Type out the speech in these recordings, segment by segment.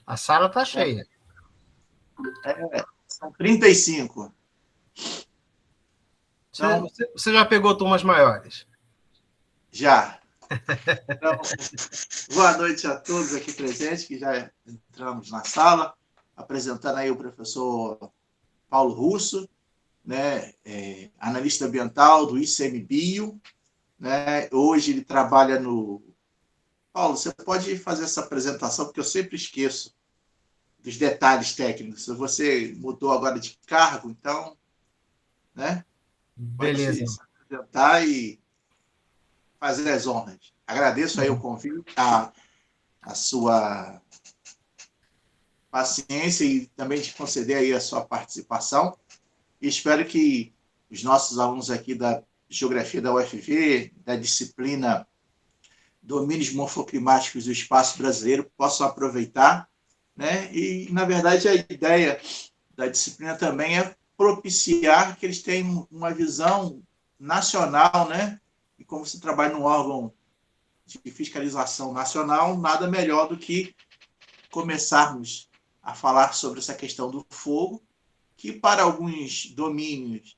A sala está cheia. São 35. Então, você já pegou turmas maiores? Já. Então, boa noite a todos aqui presentes, que já entramos na sala, apresentando aí o professor Paulo Russo, né, analista ambiental do ICMBio, né? Hoje ele trabalha no... Paulo, você pode fazer essa apresentação, porque eu sempre esqueço dos detalhes técnicos. Você mudou agora de cargo, então, né? Beleza. Pode se apresentar e fazer as honras. Agradeço aí o convite, a sua paciência e também de conceder aí a sua participação. E espero que os nossos alunos aqui da Geografia da UFV, da disciplina Domínios Morfoclimáticos do Espaço Brasileiro, possam aproveitar, né? E, na verdade, a ideia da disciplina também é propiciar que eles tenham uma visão nacional, né? E como se trabalha num órgão de fiscalização nacional, nada melhor do que começarmos a falar sobre essa questão do fogo, que para alguns domínios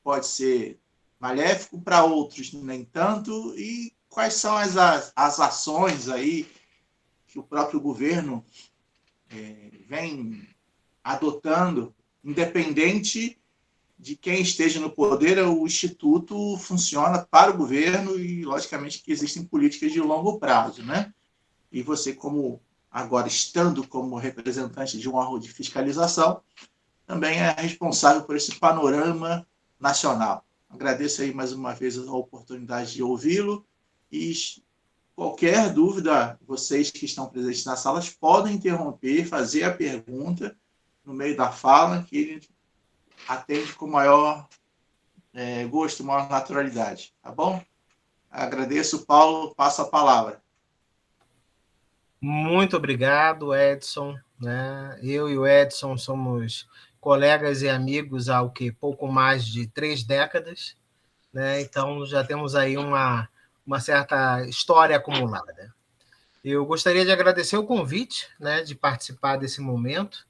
pode ser maléfico, para outros nem tanto, e quais são as ações aí que o próprio governo vem adotando, independente de quem esteja no poder, o Instituto funciona para o governo e, logicamente, que existem políticas de longo prazo, né? E você, como agora estando como representante de um órgão de fiscalização, também é responsável por esse panorama nacional. Agradeço aí mais uma vez a oportunidade de ouvi-lo e qualquer dúvida, vocês que estão presentes nas salas podem interromper, fazer a pergunta no meio da fala, que ele atende com maior gosto, maior naturalidade, tá bom? Agradeço, Paulo, passo a palavra. Muito obrigado, Edson. Né? Eu e o Edson somos colegas e amigos há pouco mais de 3 décadas, né? Então já temos aí uma certa história acumulada. Eu gostaria de agradecer o convite, né, de participar desse momento.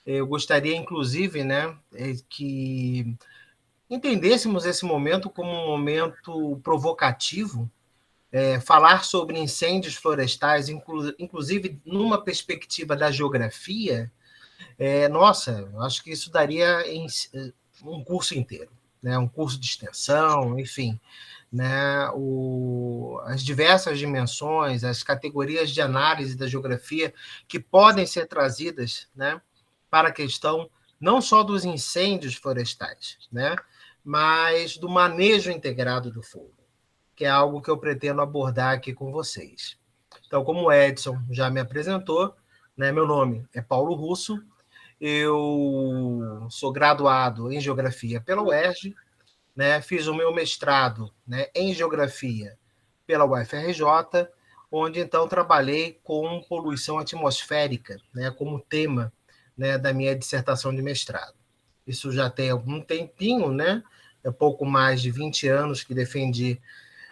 Eu gostaria, inclusive, né, que entendêssemos esse momento como um momento provocativo, falar sobre incêndios florestais, inclusive numa perspectiva da geografia, nossa, acho que isso daria um curso inteiro, né, um curso de extensão, enfim, né, as diversas dimensões, as categorias de análise da geografia que podem ser trazidas, né, para a questão não só dos incêndios florestais, né, mas do manejo integrado do fogo, que é algo que eu pretendo abordar aqui com vocês. Então, como o Edson já me apresentou, né, meu nome é Paulo Russo, eu sou graduado em Geografia pela UERJ, né, fiz o meu mestrado, né, em Geografia pela UFRJ, onde então trabalhei com poluição atmosférica, né, como tema, né, da minha dissertação de mestrado. Isso já tem algum tempinho, né? É pouco mais de 20 anos que defendi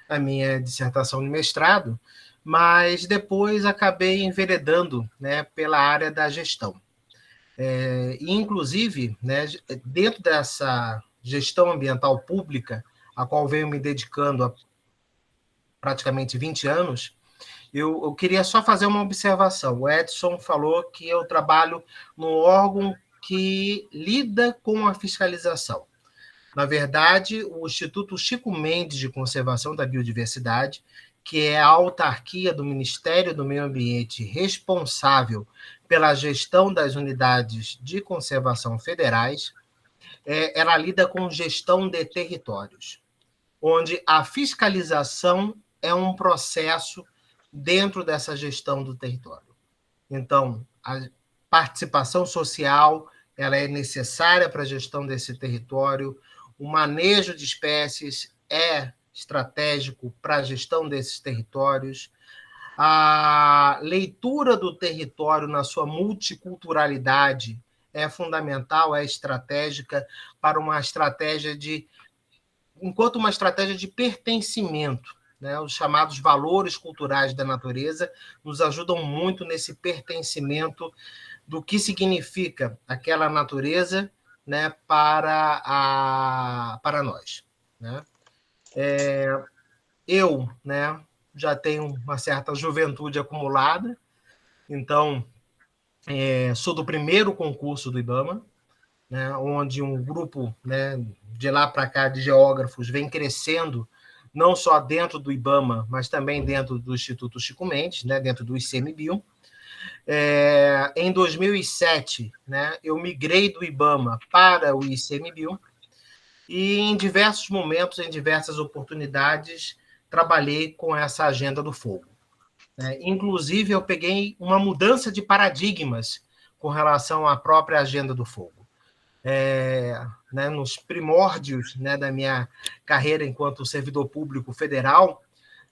a minha dissertação de mestrado, mas depois acabei enveredando, né, pela área da gestão. Inclusive, né, dentro dessa gestão ambiental pública, a qual venho me dedicando há praticamente 20 anos, eu queria só fazer uma observação. O Edson falou que eu trabalho no órgão que lida com a fiscalização. Na verdade, o Instituto Chico Mendes de Conservação da Biodiversidade, que é a autarquia do Ministério do Meio Ambiente responsável pela gestão das unidades de conservação federais, ela lida com gestão de territórios, onde a fiscalização é um processo dentro dessa gestão do território. Então, a participação social ela é necessária para a gestão desse território, o manejo de espécies é estratégico para a gestão desses territórios, a leitura do território na sua multiculturalidade é fundamental, é estratégica para uma estratégia enquanto uma estratégia de pertencimento, né, os chamados valores culturais da natureza, nos ajudam muito nesse pertencimento do que significa aquela natureza, né, para nós. Né? Eu, né, já tenho uma certa juventude acumulada, então sou do primeiro concurso do IBAMA, né, onde um grupo, né, de lá para cá de geógrafos vem crescendo, não só dentro do IBAMA, mas também dentro do Instituto Chico Mendes, né, dentro do ICMBio. Em 2007, né, eu migrei do IBAMA para o ICMBio e em diversos momentos, em diversas oportunidades, trabalhei com essa agenda do fogo. Inclusive, eu peguei uma mudança de paradigmas com relação à própria agenda do fogo. Né, nos primórdios, né, da minha carreira enquanto servidor público federal,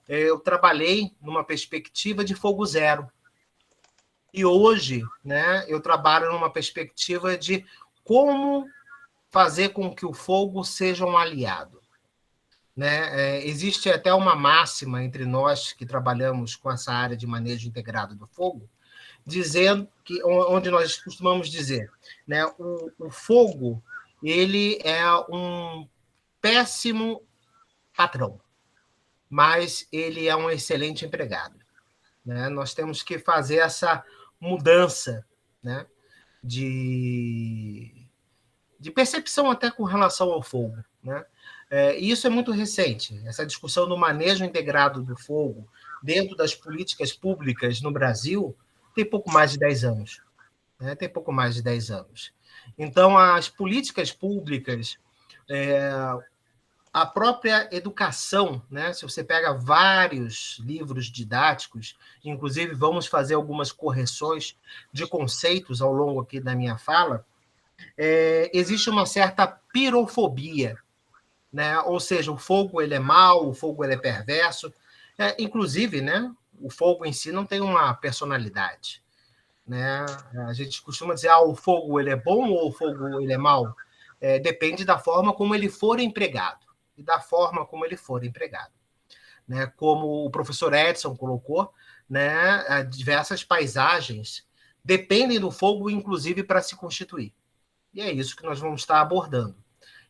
eu trabalhei numa perspectiva de fogo zero. E hoje, né, eu trabalho numa perspectiva de como fazer com que o fogo seja um aliado. Né? Existe até uma máxima entre nós que trabalhamos com essa área de manejo integrado do fogo, dizendo que, onde nós costumamos dizer, né, o fogo ele é um péssimo patrão, mas ele é um excelente empregado. Né? Nós temos que fazer essa mudança, né, de percepção até com relação ao fogo. Né? E isso é muito recente, essa discussão do manejo integrado do fogo dentro das políticas públicas no Brasil tem pouco mais de 10 anos. Né? Tem pouco mais de 10 anos. Então, as políticas públicas, a própria educação, né? Se você pega vários livros didáticos, inclusive vamos fazer algumas correções de conceitos ao longo aqui da minha fala, existe uma certa pirofobia, né? Ou seja, o fogo ele é mau, o fogo ele é perverso. Inclusive, né, o fogo em si não tem uma personalidade. Né? A gente costuma dizer, o fogo ele é bom ou o fogo ele é mau? Depende da forma como ele for empregado e da forma como ele for empregado. Né? Como o professor Edson colocou, né, diversas paisagens dependem do fogo, inclusive, para se constituir. E é isso que nós vamos estar abordando.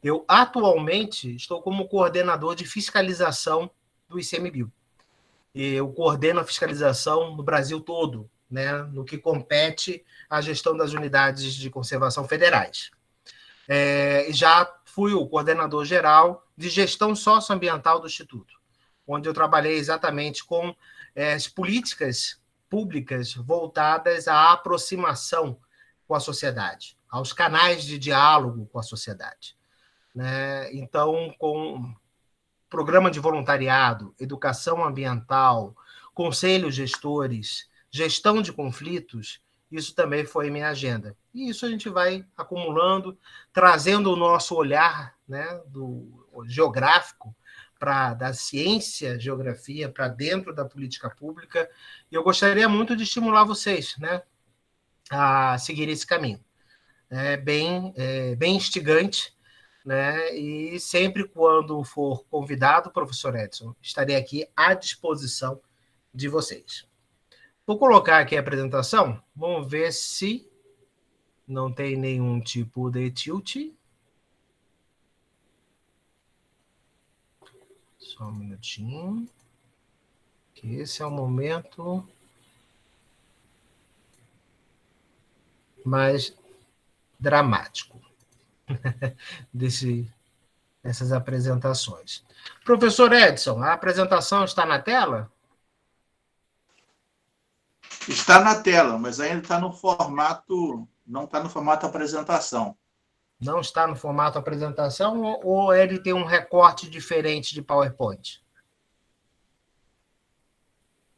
Eu, atualmente, estou como coordenador de fiscalização do ICMBio. Eu coordeno a fiscalização no Brasil todo, né, no que compete à gestão das unidades de conservação federais. Já fui o coordenador geral de gestão socioambiental do Instituto, onde eu trabalhei exatamente com as políticas públicas voltadas à aproximação com a sociedade, aos canais de diálogo com a sociedade. Né? Então, com programa de voluntariado, educação ambiental, conselhos gestores, gestão de conflitos, isso também foi minha agenda. E isso a gente vai acumulando, trazendo o nosso olhar, né, do geográfico da ciência, geografia, para dentro da política pública. E eu gostaria muito de estimular vocês, né, a seguir esse caminho. Bem instigante, né? E sempre quando for convidado, professor Edson, estarei aqui à disposição de vocês. Vou colocar aqui a apresentação, vamos ver se não tem nenhum tipo de tilt. Só um minutinho, que esse é o momento mais dramático dessas apresentações. Professor Edson, a apresentação está na tela? Está na tela, mas ainda está no formato, não está no formato apresentação. Não está no formato apresentação ou ele tem um recorte diferente de PowerPoint?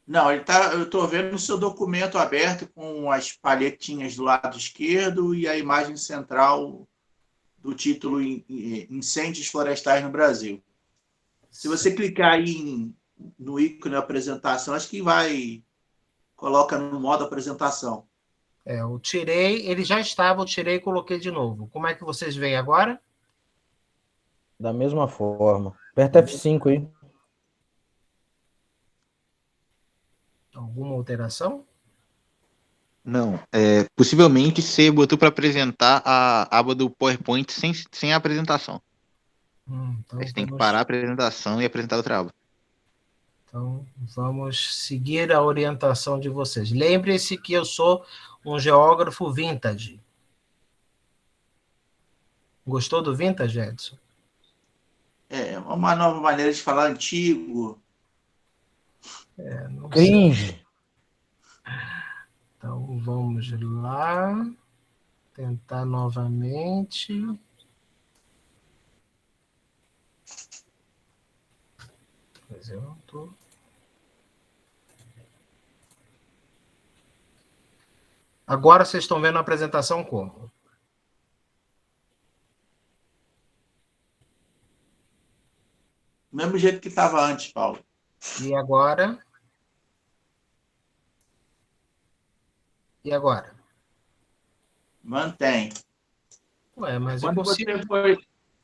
Não, eu estou vendo o seu documento aberto com as palhetinhas do lado esquerdo e a imagem central do título Incêndios Florestais no Brasil. Se você clicar aí no ícone apresentação, acho que coloca no modo apresentação. Eu tirei, ele já estava, eu tirei e coloquei de novo. Como é que vocês veem agora? Da mesma forma. Aperta F5 aí. Alguma alteração? Não. Possivelmente você botou para apresentar a aba do PowerPoint sem a apresentação. Então Aí você tem que parar a apresentação e apresentar outra aba. Então, vamos seguir a orientação de vocês. Lembre-se que eu sou um geógrafo vintage. Gostou do vintage, Edson? É uma nova maneira de falar antigo. Não sei. Cringe. Então, vamos lá. Tentar novamente. Mas eu não estou... Agora vocês estão vendo a apresentação como? Do mesmo jeito que estava antes, Paulo. E agora? E agora? Mantém. Ué, mas eu consigo...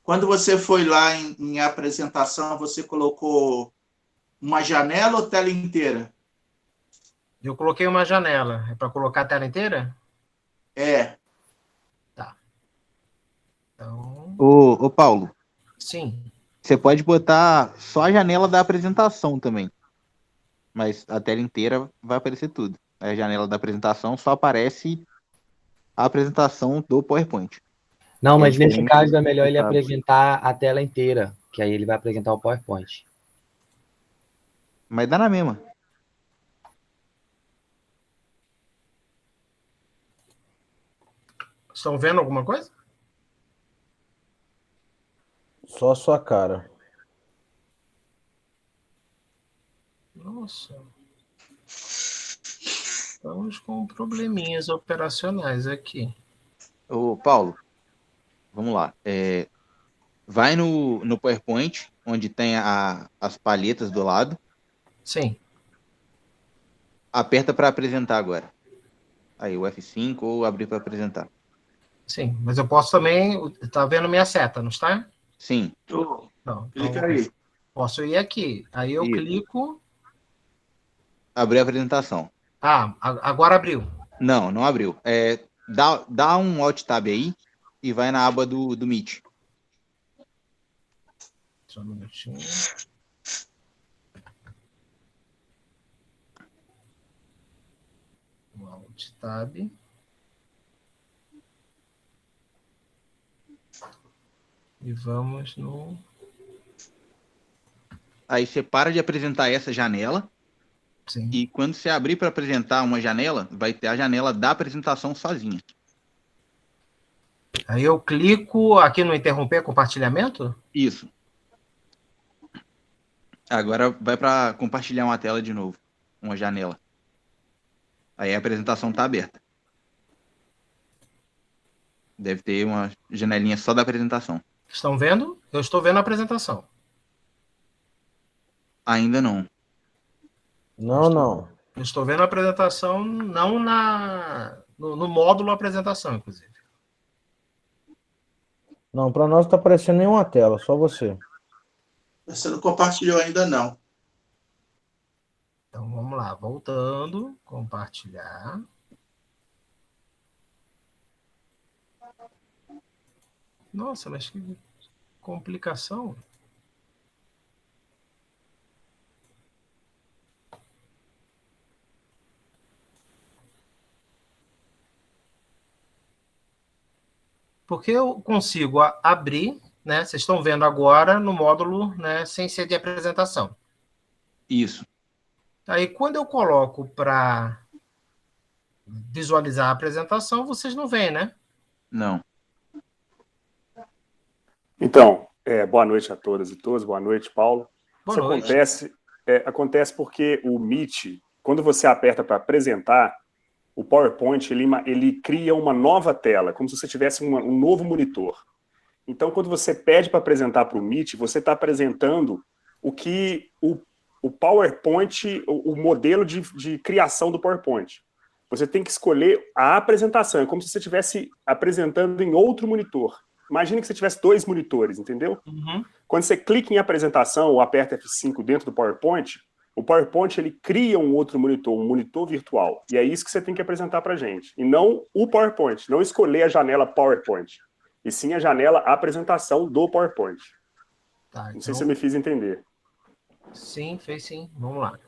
Quando você foi lá em apresentação, você colocou uma janela ou tela inteira? Eu coloquei uma janela. É para colocar a tela inteira? É. Tá. Então... Ô, Paulo, Sim. você pode botar só a janela da apresentação também. Mas a tela inteira vai aparecer tudo. A janela da apresentação só aparece a apresentação do PowerPoint. Não, É mas nesse diferente caso é melhor do ele tablet. apresentar a tela inteira, que aí ele vai apresentar o PowerPoint. Mas dá na mesma. Estão vendo alguma coisa? Só a sua cara. Nossa. Estamos com probleminhas operacionais aqui. Ô, Paulo, vamos lá. Vai no PowerPoint, onde tem as palhetas do lado. Sim. Aperta para apresentar agora. Aí, o F5 ou abrir para apresentar. Sim, mas eu posso também... Está vendo minha seta, não está? Sim. Não, Clica então, aí. posso ir aqui. Aí eu Isso. clico... Abrir a apresentação. Ah, agora abriu. Não abriu. Dá um Alt Tab aí e vai na aba do Meet. Só um minutinho. Um Alt Tab. E vamos no... Aí você para de apresentar essa janela. Sim. E quando você abrir para apresentar uma janela, vai ter a janela da apresentação sozinha. Aí eu clico aqui no interromper compartilhamento? Isso. Agora vai para compartilhar uma tela de novo. Uma janela. Aí a apresentação está aberta. Deve ter uma janelinha só da apresentação. Estão vendo? Eu estou vendo a apresentação. Ainda não. Não. Eu estou vendo a apresentação não no módulo apresentação, inclusive. Não, para nós não tá aparecendo nenhuma tela, só você. Você não compartilhou ainda, não. Então, vamos lá. Voltando. Compartilhar. Nossa, mas que complicação. Porque eu consigo abrir, né? Vocês estão vendo agora no módulo, né, sem ser de apresentação. Isso. Aí, quando eu coloco para visualizar a apresentação, vocês não veem, né? Não. Então, boa noite a todas e todos. Boa noite, Paulo. Boa noite. Acontece porque o Meet, quando você aperta para apresentar, o PowerPoint ele cria uma nova tela, como se você tivesse um novo monitor. Então, quando você pede para apresentar para o Meet, você está apresentando o que o PowerPoint, o modelo de criação do PowerPoint. Você tem que escolher a apresentação, é como se você estivesse apresentando em outro monitor. Imagina que você tivesse 2 monitores, entendeu? Uhum. Quando você clica em apresentação ou aperta F5 dentro do PowerPoint, O PowerPoint, ele cria um outro monitor, um monitor virtual. E é isso que você tem que apresentar para a gente. E não o PowerPoint. Não escolher a janela PowerPoint. E sim a janela apresentação do PowerPoint. Tá, Não sei se eu me fiz entender. Sim, fez sim. Vamos lá.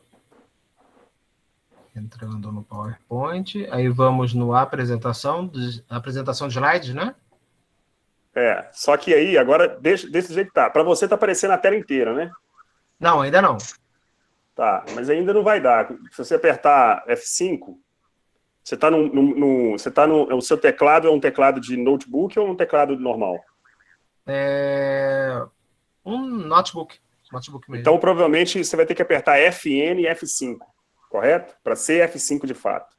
Entrando no PowerPoint. Aí vamos no apresentação de slides, né? Só que aí, agora, desse jeito que tá. Para você tá aparecendo a tela inteira, né? Não, ainda não. Tá, mas ainda não vai dar. Se você apertar F5, você tá o seu teclado é um teclado de notebook ou um teclado normal? Um notebook. Notebook mesmo. Então, provavelmente, você vai ter que apertar FN e F5, correto? Para ser F5 de fato.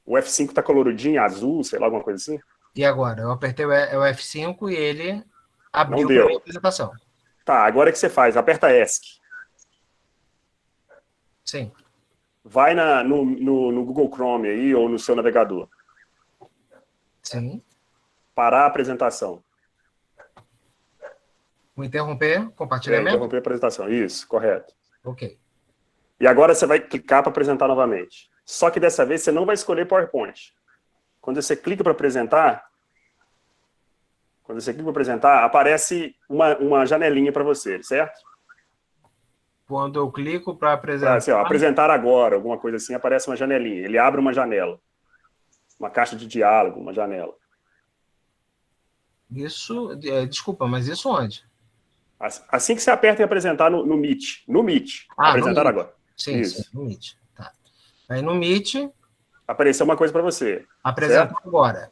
O F5 tá coloridinho, azul, sei lá, alguma coisa assim? E agora? Eu apertei o F5 e ele abriu Não deu. a apresentação. Tá, agora o que você faz? Aperta ESC. Sim. Vai no Google Chrome aí, ou no seu navegador. Sim. Parar a apresentação. Vou interromper, compartilhamento? Interromper a apresentação. Isso, correto. Ok. E agora você vai clicar para apresentar novamente. Só que dessa vez você não vai escolher PowerPoint. Quando você clica para apresentar, aparece uma janelinha para você, certo? Quando eu clico para apresentar... Assim, apresentar agora, alguma coisa assim, aparece uma janelinha. Ele abre uma janela. Uma caixa de diálogo, uma janela. Isso... desculpa, mas isso onde? Assim que você aperta em apresentar no Meet. No Meet. Apresentar no Meet. agora. Sim, Isso. sim, no Meet. Tá. Aí no Meet... Apareceu uma coisa para você. Apresentar certo? agora.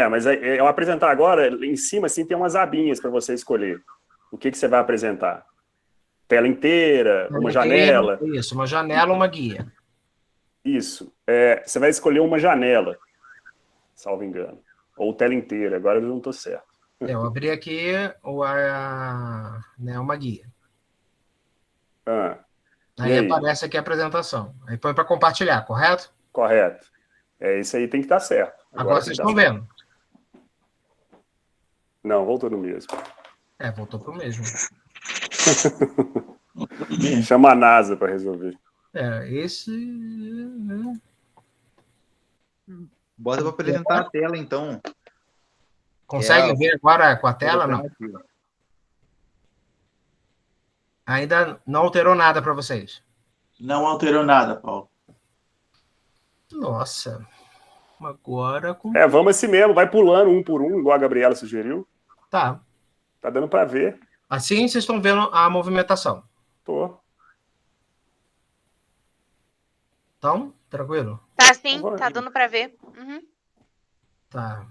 Mas ao apresentar agora, em cima assim, tem umas abinhas para você escolher. O que você vai apresentar? Tela inteira, uma janela. Isso, uma janela, uma guia. Isso. Você vai escolher uma janela, salvo engano. Ou tela inteira, agora eu não estou certo. Eu abri aqui uma guia. Aí aparece aqui a apresentação. Aí põe para compartilhar, correto? Correto. Isso aí tem que estar certo. Agora vocês estão vendo. Não, voltou no mesmo. Voltou para o mesmo. Chama a NASA para resolver. Esse... Bota para apresentar a tela, então. Consegue ver agora com a tela? Não. Ainda não alterou nada para vocês? Não alterou nada, Paulo. Nossa. Agora... vamos assim mesmo. Vai pulando um por um, igual a Gabriela sugeriu. Tá. Tá dando para ver. Assim vocês estão vendo a movimentação. Tô. Então, tranquilo? Tá sim, tá dando para ver. Uhum. Tá.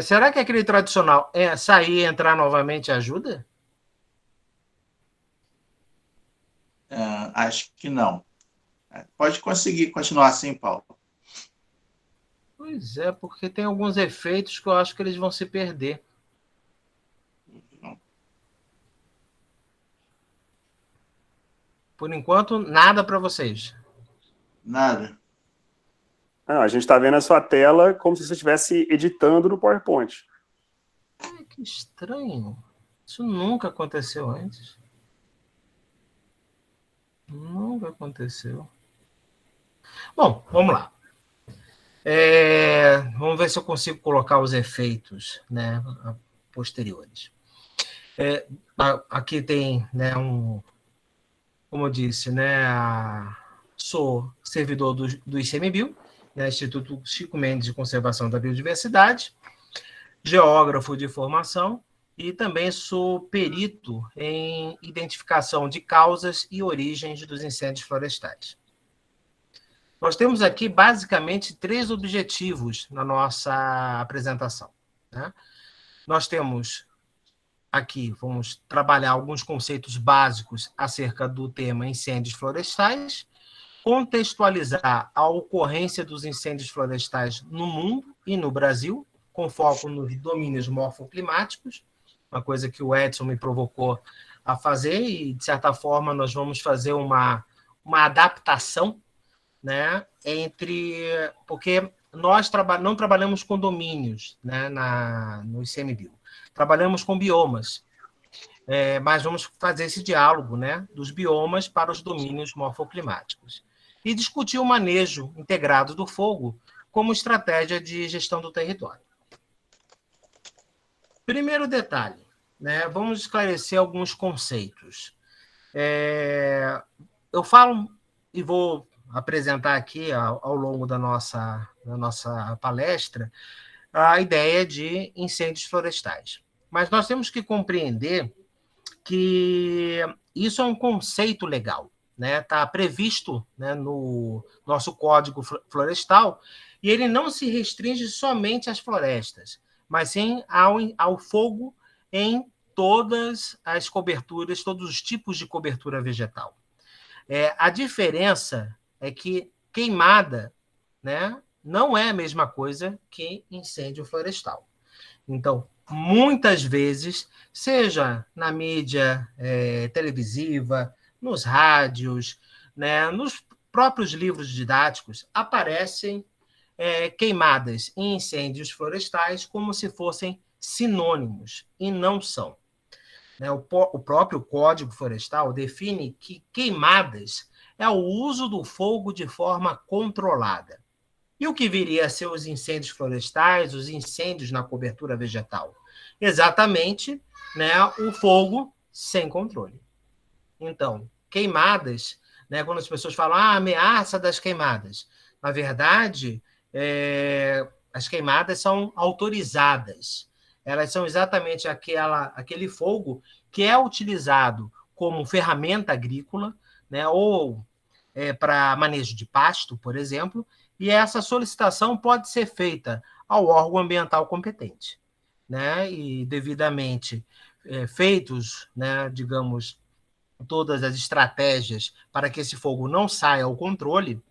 Será que aquele tradicional sair e entrar novamente ajuda? Acho que não. Pode conseguir continuar assim, Paulo. Pois é, porque tem alguns efeitos que eu acho que eles vão se perder. Por enquanto, nada para vocês. Nada. A gente está vendo a sua tela como se você estivesse editando no PowerPoint. Que estranho. Isso nunca aconteceu antes. Nunca aconteceu. Bom, vamos lá. Vamos ver se eu consigo colocar os efeitos, né, posteriores. Aqui tem, né, como eu disse, né, sou servidor do ICMBio, né, Instituto Chico Mendes de Conservação da Biodiversidade, geógrafo de formação e também sou perito em identificação de causas e origens dos incêndios florestais. Nós temos aqui, basicamente, 3 objetivos na nossa apresentação, né? Nós temos aqui, vamos trabalhar alguns conceitos básicos acerca do tema incêndios florestais, contextualizar a ocorrência dos incêndios florestais no mundo e no Brasil, com foco nos domínios morfoclimáticos, uma coisa que o Edson me provocou a fazer, e, de certa forma, nós vamos fazer uma adaptação, né, porque nós não trabalhamos com domínios, né, no ICMBio, trabalhamos com biomas. mas vamos fazer esse diálogo, né, dos biomas para os domínios morfoclimáticos. E discutir o manejo integrado do fogo como estratégia de gestão do território. Primeiro detalhe, né, vamos esclarecer alguns conceitos. Eu falo e vou apresentar aqui, ao longo da nossa palestra, a ideia de incêndios florestais. Mas nós temos que compreender que isso é um conceito legal, né? Está previsto, né, no nosso Código Florestal, e ele não se restringe somente às florestas, mas sim ao fogo em todas as coberturas, todos os tipos de cobertura vegetal. A diferença é que queimada, né, não é a mesma coisa que incêndio florestal. Então, muitas vezes, seja na mídia televisiva, nos rádios, né, nos próprios livros didáticos, aparecem queimadas em incêndios florestais como se fossem sinônimos, e não são. O próprio Código Florestal define que queimadas é o uso do fogo de forma controlada. E o que viria a ser os incêndios florestais, os incêndios na cobertura vegetal? Exatamente, né, o fogo sem controle. Então, queimadas, né, quando as pessoas falam ameaça das queimadas, na verdade, as queimadas são autorizadas. Elas são exatamente aquele fogo que é utilizado como ferramenta agrícola, né, ou para manejo de pasto, por exemplo, e essa solicitação pode ser feita ao órgão ambiental competente, né, e devidamente feitos, né, digamos, todas as estratégias para que esse fogo não saia ao controle,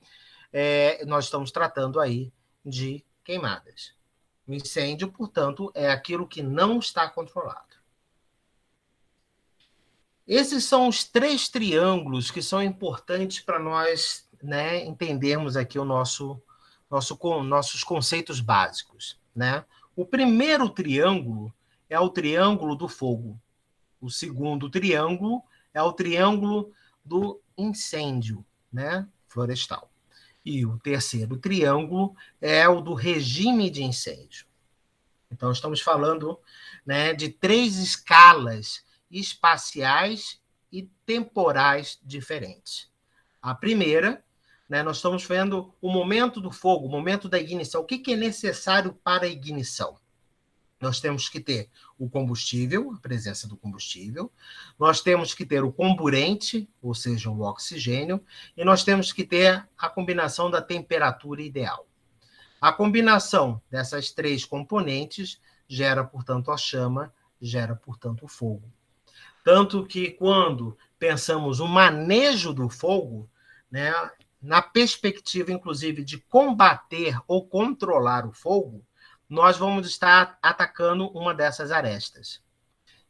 nós estamos tratando aí de queimadas. O incêndio, portanto, é aquilo que não está controlado. Esses são os 3 triângulos que são importantes para nós, né, entendermos aqui nossos conceitos básicos, né? O primeiro triângulo é o triângulo do fogo. O segundo triângulo é o triângulo do incêndio, né, florestal. E o terceiro triângulo é o do regime de incêndio. Então, estamos falando, né, de 3 escalas espaciais e temporais diferentes. A primeira, né, nós estamos vendo o momento do fogo, o momento da ignição. O que é necessário para a ignição? Nós temos que ter o combustível, a presença do combustível, nós temos que ter o comburente, ou seja, o oxigênio, e nós temos que ter a combinação da temperatura ideal. A combinação dessas 3 componentes gera, portanto, a chama, gera, portanto, o fogo. Tanto que, quando pensamos o manejo do fogo, né, na perspectiva, inclusive, de combater ou controlar o fogo, nós vamos estar atacando uma dessas arestas.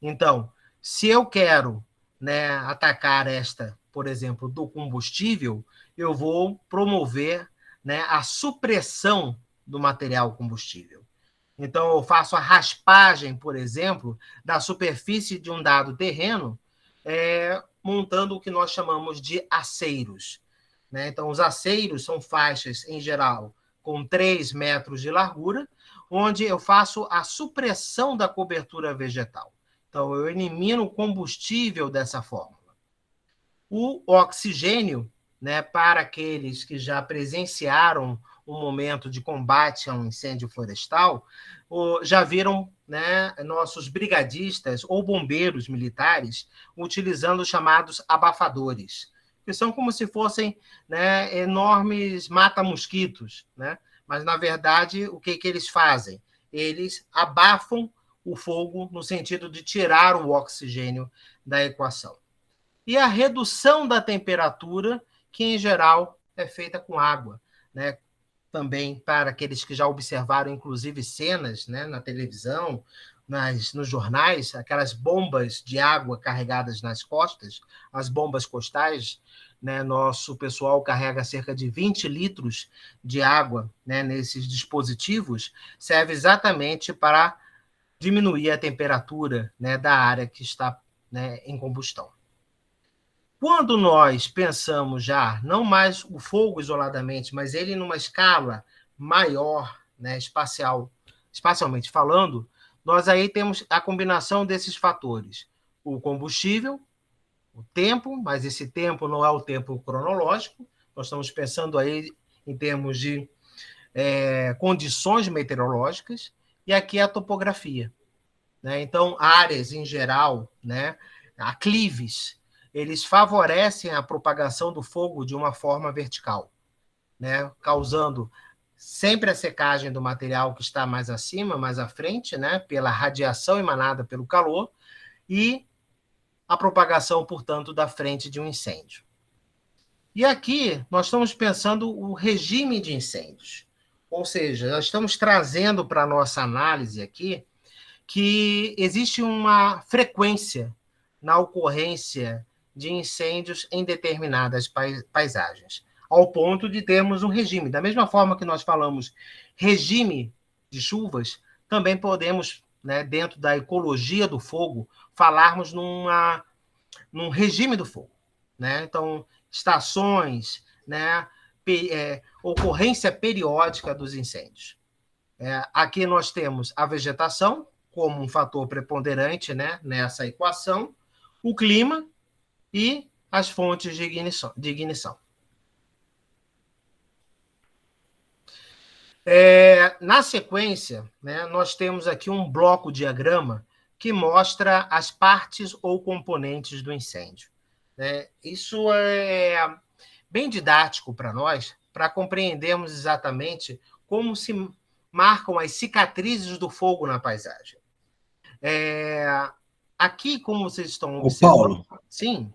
Então, se eu quero, né, atacar esta, por exemplo, do combustível, eu vou promover, né, a supressão do material combustível. Então, eu faço a raspagem, por exemplo, da superfície de um dado terreno, montando o que nós chamamos de aceiros, né? Então, os aceiros são faixas, em geral, com 3 metros de largura, onde eu faço a supressão da cobertura vegetal. Então, eu elimino o combustível dessa forma. O oxigênio, né, para aqueles que já presenciaram um momento de combate a um incêndio florestal, já viram, né, nossos brigadistas ou bombeiros militares utilizando os chamados abafadores, que são como se fossem, né, enormes mata-mosquitos, né? Mas, na verdade, o que eles fazem? Eles abafam o fogo no sentido de tirar o oxigênio da equação. E a redução da temperatura, que, em geral, é feita com água, né? Também, para aqueles que já observaram, inclusive, cenas, né, na televisão, nos jornais, aquelas bombas de água carregadas nas costas, as bombas costais, né, nosso pessoal carrega cerca de 20 litros de água, né, nesses dispositivos, serve exatamente para diminuir a temperatura, né, da área que está né, em combustão. Quando nós pensamos já, não mais o fogo isoladamente, mas ele numa escala maior, né, espacialmente falando, nós aí temos a combinação desses fatores. O combustível, o tempo, mas esse tempo não é o tempo cronológico, nós estamos pensando aí em termos de condições meteorológicas, e aqui a topografia, né? Então, áreas em geral, né, aclives, eles favorecem a propagação do fogo de uma forma vertical, né, causando sempre a secagem do material que está mais acima, mais à frente, né, pela radiação emanada pelo calor, e a propagação, portanto, da frente de um incêndio. E aqui nós estamos pensando o regime de incêndios, ou seja, nós estamos trazendo para a nossa análise aqui que existe uma frequência na ocorrência de incêndios em determinadas paisagens, ao ponto de termos um regime. Da mesma forma que nós falamos regime de chuvas, também podemos, né, dentro da ecologia do fogo, falarmos num regime do fogo, né? Então, estações, né, ocorrência periódica dos incêndios. Aqui nós temos a vegetação como um fator preponderante, né, nessa equação, o clima e as fontes de ignição. Na sequência, né, nós temos aqui um bloco-diagrama que mostra as partes ou componentes do incêndio. Isso é bem didático para nós, para compreendermos exatamente como se marcam as cicatrizes do fogo na paisagem. Aqui, como vocês estão observando... Paulo. Sim.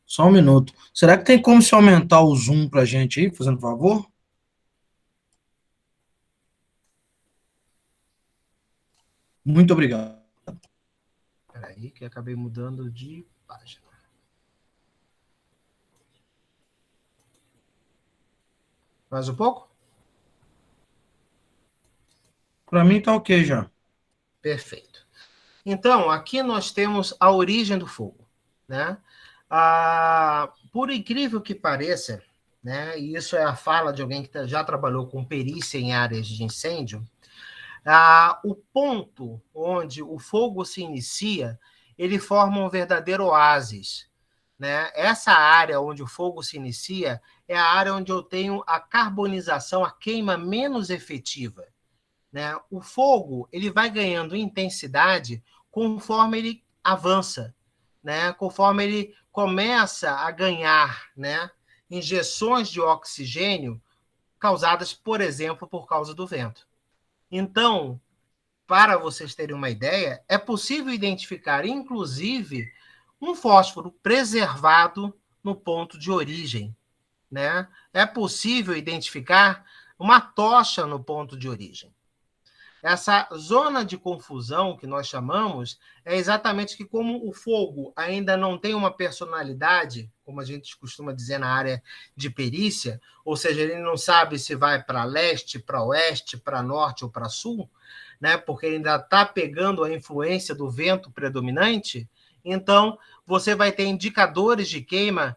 Só um minuto. Será que tem como se aumentar o zoom para a gente aí, fazendo favor? Muito obrigado. Espera aí, que eu acabei mudando de página. Mais um pouco? Para mim tá ok já. Perfeito. Então, aqui nós temos a origem do fogo, né? Por incrível que pareça, né, e isso é a fala de alguém que já trabalhou com perícia em áreas de incêndio, o ponto onde o fogo se inicia, ele forma um verdadeiro oásis, né? Essa área onde o fogo se inicia é a área onde eu tenho a carbonização, a queima menos efetiva, né? O fogo ele vai ganhando intensidade conforme ele avança, né? Conforme ele começa a ganhar, né, injeções de oxigênio causadas, por exemplo, por causa do vento. Então, para vocês terem uma ideia, é possível identificar, inclusive, um fósforo preservado no ponto de origem, né? É possível identificar uma tocha no ponto de origem. Essa zona de confusão que nós chamamos é exatamente que, como o fogo ainda não tem uma personalidade, como a gente costuma dizer na área de perícia, ou seja, ele não sabe se vai para leste, para oeste, para norte ou para sul, né, porque ele ainda está pegando a influência do vento predominante, então você vai ter indicadores de queima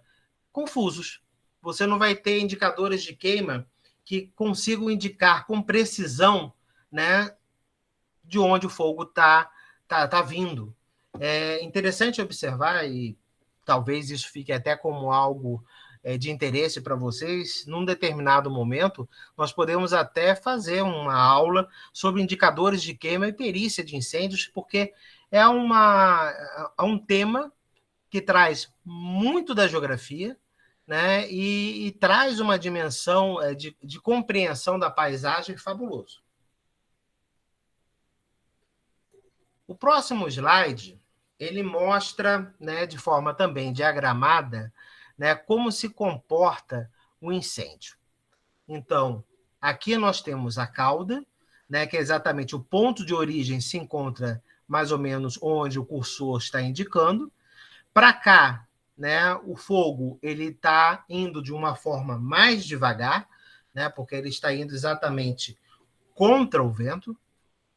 confusos. Você não vai ter indicadores de queima que consigam indicar com precisão, né, de onde o fogo está vindo. É interessante observar, e talvez isso fique até como algo de interesse para vocês, num determinado momento, nós podemos até fazer uma aula sobre indicadores de queima e perícia de incêndios, porque é um tema que traz muito da geografia, né, e traz uma dimensão de compreensão da paisagem fabuloso. O próximo slide, ele mostra, né, de forma também diagramada, né, como se comporta o incêndio. Então, aqui nós temos a cauda, né, que é exatamente o ponto de origem, se encontra mais ou menos onde o cursor está indicando. Para cá, né, o fogo ele está indo de uma forma mais devagar, né, porque ele está indo exatamente contra o vento.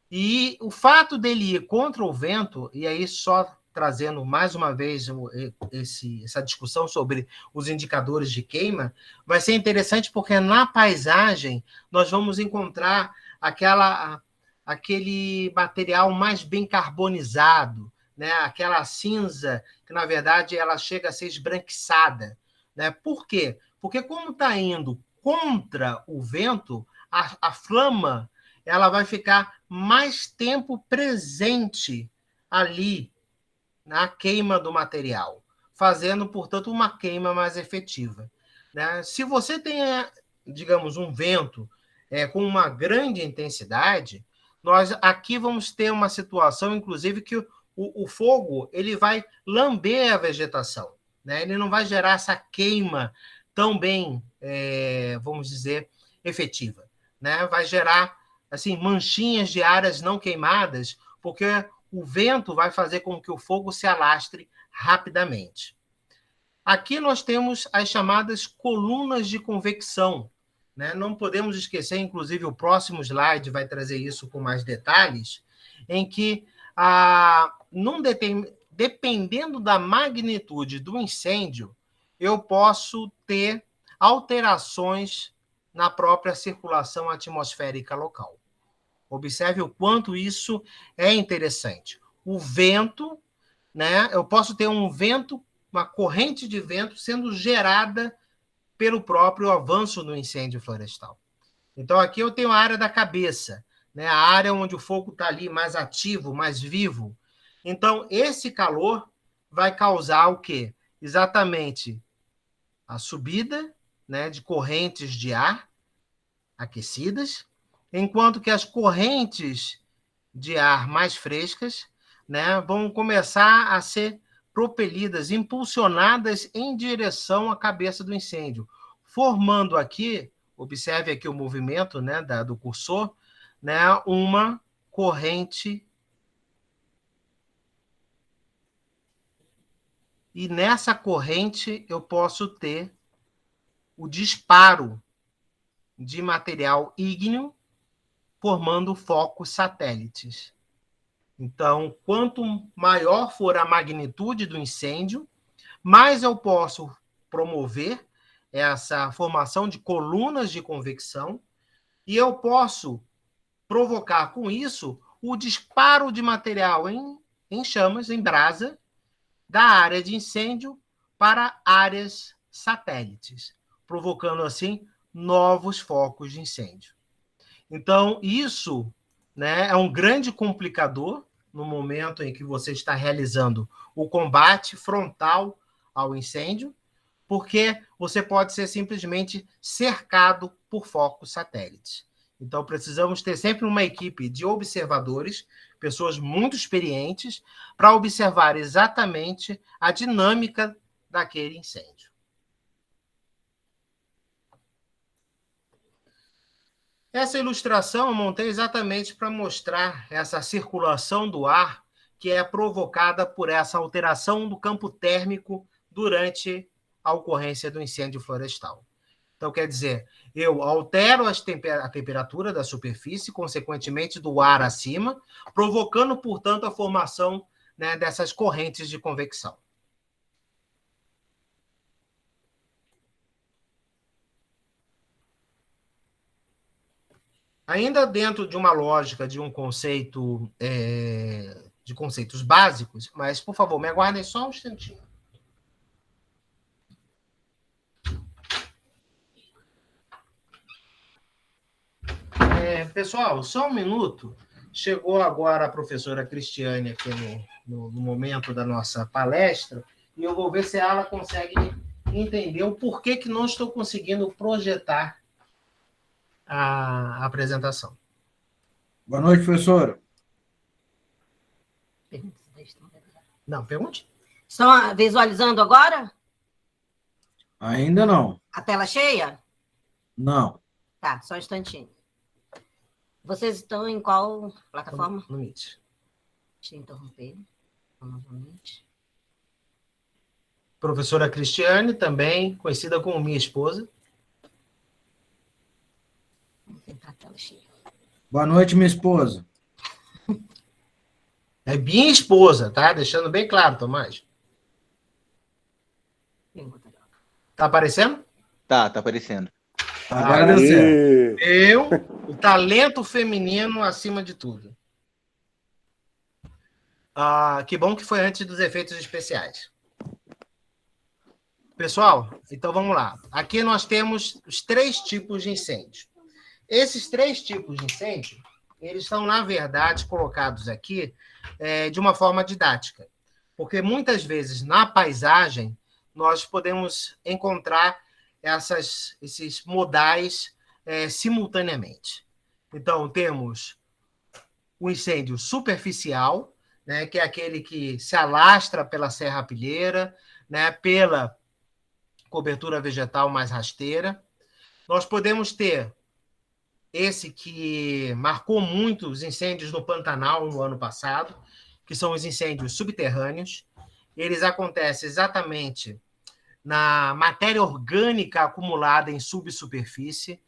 E o fato dele ir contra o vento, e aí só trazendo mais uma vez essa discussão sobre os indicadores de queima, vai ser interessante porque na paisagem nós vamos encontrar aquele material mais bem carbonizado, né? Aquela cinza que, na verdade, ela chega a ser esbranquiçada. Né? Por quê? Porque como está indo contra o vento, a flama ela vai ficar mais tempo presente ali na queima do material, fazendo, portanto, uma queima mais efetiva. Né? Se você tem, digamos, um vento com uma grande intensidade, nós aqui vamos ter uma situação, inclusive, que o fogo ele vai lamber a vegetação. Né? Ele não vai gerar essa queima tão bem, vamos dizer, efetiva. Né? Vai gerar assim, manchinhas de áreas não queimadas, porque o vento vai fazer com que o fogo se alastre rapidamente. Aqui nós temos as chamadas colunas de convecção. Né? Não podemos esquecer, inclusive o próximo slide vai trazer isso com mais detalhes, em que, dependendo da magnitude do incêndio, eu posso ter alterações na própria circulação atmosférica local. Observe o quanto isso é interessante. O vento, né? Eu posso ter um vento, uma corrente de vento sendo gerada pelo próprio avanço do incêndio florestal. Então, aqui eu tenho a área da cabeça, né? A área onde o fogo está ali mais ativo, mais vivo. Então, esse calor vai causar o quê? Exatamente a subida, né, de correntes de ar aquecidas, enquanto que as correntes de ar mais frescas, né, vão começar a ser propelidas, impulsionadas em direção à cabeça do incêndio, formando aqui, observe aqui o movimento, né, do cursor, né, uma corrente. E nessa corrente eu posso ter o disparo de material ígneo formando focos satélites. Então, quanto maior for a magnitude do incêndio, mais eu posso promover essa formação de colunas de convecção e eu posso provocar com isso o disparo de material em chamas, em brasa, da área de incêndio para áreas satélites, provocando assim novos focos de incêndio. Então, isso, né, é um grande complicador no momento em que você está realizando o combate frontal ao incêndio, porque você pode ser simplesmente cercado por focos satélites. Então, precisamos ter sempre uma equipe de observadores, pessoas muito experientes, para observar exatamente a dinâmica daquele incêndio. Essa ilustração eu montei exatamente para mostrar essa circulação do ar que é provocada por essa alteração do campo térmico durante a ocorrência do incêndio florestal. Então, quer dizer, eu altero a temperatura da superfície, consequentemente do ar acima, provocando, portanto, a formação, né, dessas correntes de convecção. Ainda dentro de uma lógica de um conceito, de conceitos básicos, mas, por favor, me aguardem só um instantinho. Pessoal, só um minuto. Chegou agora a professora Cristiane aqui no momento da nossa palestra, e eu vou ver se ela consegue entender o porquê que não estou conseguindo projetar a apresentação. Boa noite, professora. Não, pergunte. Estão visualizando agora? Ainda não. A tela cheia? Não. Tá, só um instantinho. Vocês estão em qual plataforma? No Meet. Deixa eu interromper novamente. Professora Cristiane, também conhecida como minha esposa. Vamos tentar a tela cheia. Boa noite, minha esposa. É minha esposa, tá? Deixando bem claro, Tomás. Tá aparecendo? Tá aparecendo. Agora deu certo. O talento feminino acima de tudo. Que bom que foi antes dos efeitos especiais. Pessoal, então vamos lá. Aqui nós temos os 3 tipos de incêndio. Esses 3 tipos de incêndio, eles estão, na verdade, colocados aqui de uma forma didática. Porque muitas vezes, na paisagem, nós podemos encontrar esses modais simultaneamente. Então, temos o incêndio superficial, né, que é aquele que se alastra pela serrapilheira, né, pela cobertura vegetal mais rasteira. Nós podemos ter esse que marcou muito os incêndios no Pantanal no ano passado, que são os incêndios subterrâneos. Eles acontecem exatamente na matéria orgânica acumulada em subsuperfície.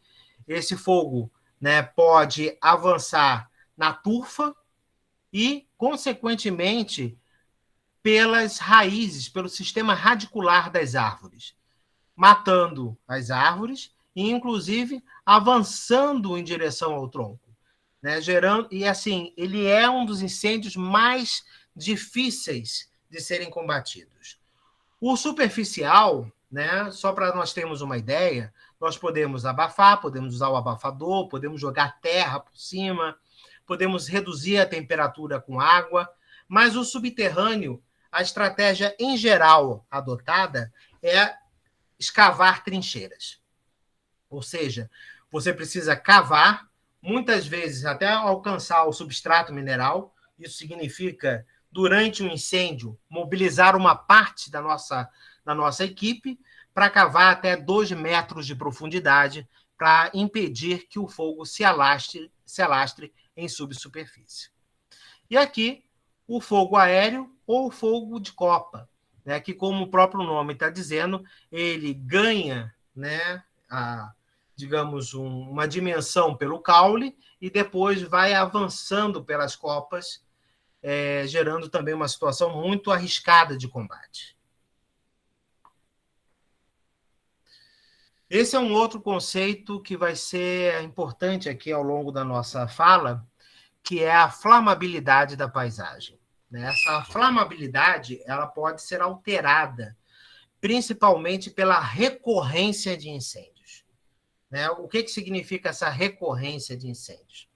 Esse fogo, né, pode avançar na turfa e, consequentemente, pelas raízes, pelo sistema radicular das árvores, matando as árvores e, inclusive, avançando em direção ao tronco, né? E, assim, ele é um dos incêndios mais difíceis de serem combatidos. O superficial, né, só para nós termos uma ideia, nós podemos abafar, podemos usar o abafador, podemos jogar terra por cima, podemos reduzir a temperatura com água, mas o subterrâneo, a estratégia em geral adotada é escavar trincheiras. Ou seja, você precisa cavar, muitas vezes até alcançar o substrato mineral. Isso significa, durante um incêndio, mobilizar uma parte da nossa equipe para cavar até 2 metros de profundidade para impedir que o fogo se alastre em subsuperfície. E aqui, o fogo aéreo ou fogo de copa, né, que, como o próprio nome está dizendo, ele ganha, né, digamos, uma dimensão pelo caule e depois vai avançando pelas copas, gerando também uma situação muito arriscada de combate. Esse é um outro conceito que vai ser importante aqui ao longo da nossa fala, que é a flamabilidade da paisagem. Essa flamabilidade ela pode ser alterada, principalmente pela recorrência de incêndios. O que significa essa recorrência de incêndios?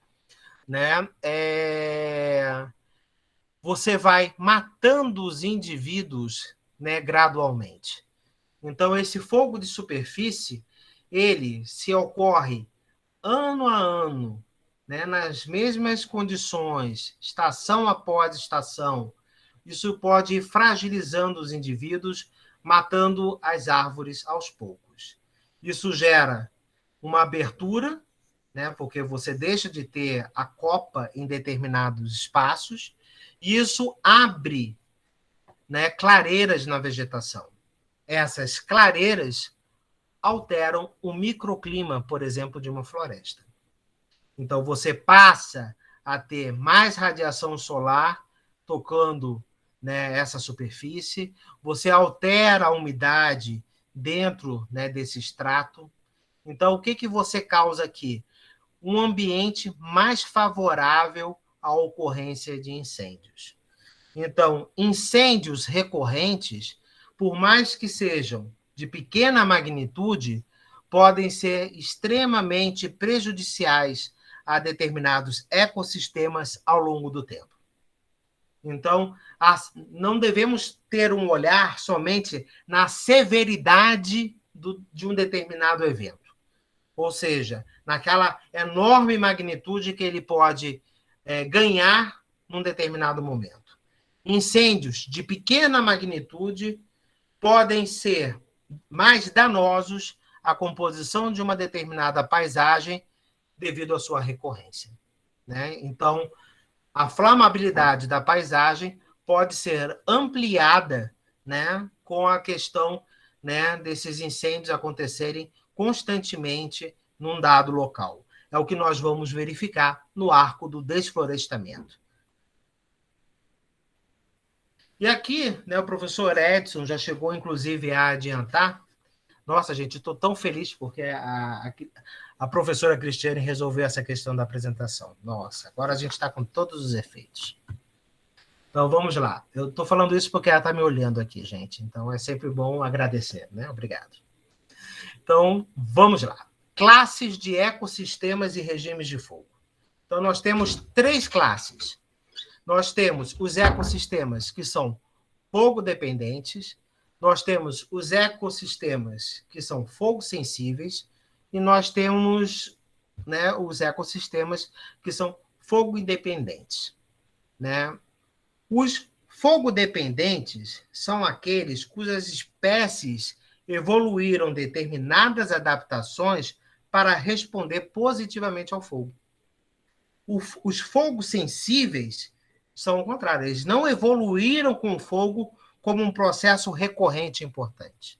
Você vai matando os indivíduos, gradualmente. Então, esse fogo de superfície, ele se ocorre ano a ano, nas mesmas condições, estação após estação. Isso pode ir fragilizando os indivíduos, matando as árvores aos poucos. Isso gera uma abertura, porque você deixa de ter a copa em determinados espaços, e isso abre, clareiras na vegetação. Essas clareiras alteram o microclima, por exemplo, de uma floresta. Então, você passa a ter mais radiação solar tocando, essa superfície, você altera a umidade dentro, desse extrato. Então, o que você causa aqui? Um ambiente mais favorável à ocorrência de incêndios. Então, incêndios recorrentes, por mais que sejam de pequena magnitude, podem ser extremamente prejudiciais a determinados ecossistemas ao longo do tempo. Então, não devemos ter um olhar somente na severidade de um determinado evento. Ou seja, naquela enorme magnitude que ele pode ganhar num determinado momento. Incêndios de pequena magnitude podem ser mais danosos à composição de uma determinada paisagem devido à sua recorrência. Então, a flamabilidade da paisagem pode ser ampliada, com a questão, desses incêndios acontecerem constantemente num dado local. É o que nós vamos verificar no arco do desflorestamento. E aqui, né, o professor Edson já chegou, inclusive, a adiantar. Nossa, gente, estou tão feliz porque a professora Cristiane resolveu essa questão da apresentação. Nossa, agora a gente está com todos os efeitos. Então, vamos lá. Eu estou falando isso porque ela está me olhando aqui, gente. Então, é sempre bom agradecer, né? Obrigado. Então, vamos lá. Classes de ecossistemas e regimes de fogo. Então, nós temos 3 classes. Nós temos os ecossistemas que são fogo-dependentes, nós temos os ecossistemas que são fogo-sensíveis e nós temos, né, os ecossistemas que são fogo-independentes. Né? Os fogo-dependentes são aqueles cujas espécies evoluíram determinadas adaptações para responder positivamente ao fogo. Os fogos sensíveis são o contrário, eles não evoluíram com o fogo como um processo recorrente importante.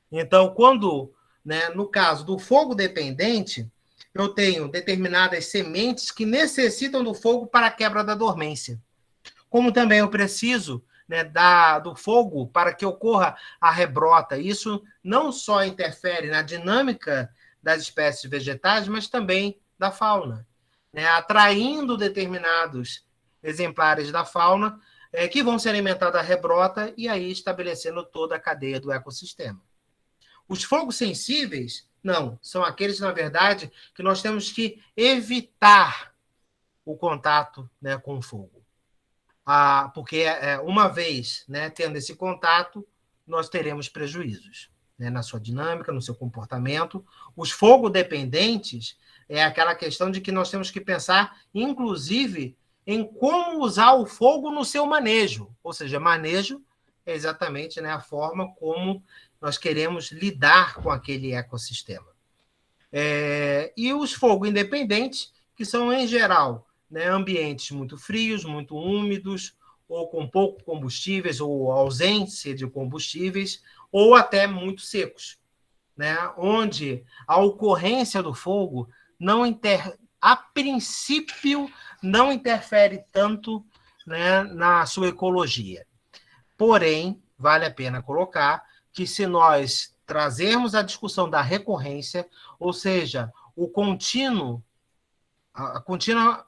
Então, quando, né, no caso do fogo dependente, eu tenho determinadas sementes que necessitam do fogo para a quebra da dormência. Como também eu preciso, né, do fogo para que ocorra a rebrota. Isso não só interfere na dinâmica das espécies vegetais, mas também da fauna, né, atraindo determinados exemplares da fauna que vão se alimentar da rebrota e aí estabelecendo toda a cadeia do ecossistema. Os fogos sensíveis, não, são aqueles, na verdade, que nós temos que evitar o contato, né, com o fogo. Porque uma vez, né, tendo esse contato, nós teremos prejuízos, né, na sua dinâmica, no seu comportamento. Os fogo-dependentes é aquela questão de que nós temos que pensar, inclusive, em como usar o fogo no seu manejo. Ou seja, manejo é exatamente, né, a forma como nós queremos lidar com aquele ecossistema. E os fogos independentes, que são, em geral, né, ambientes muito frios, muito úmidos, ou com pouco combustíveis, ou ausência de combustíveis, ou até muito secos, né, onde a ocorrência do fogo a princípio não interfere tanto, né, na sua ecologia. Porém, vale a pena colocar que se nós trazermos a discussão da recorrência, ou seja, o contínuo, a contínua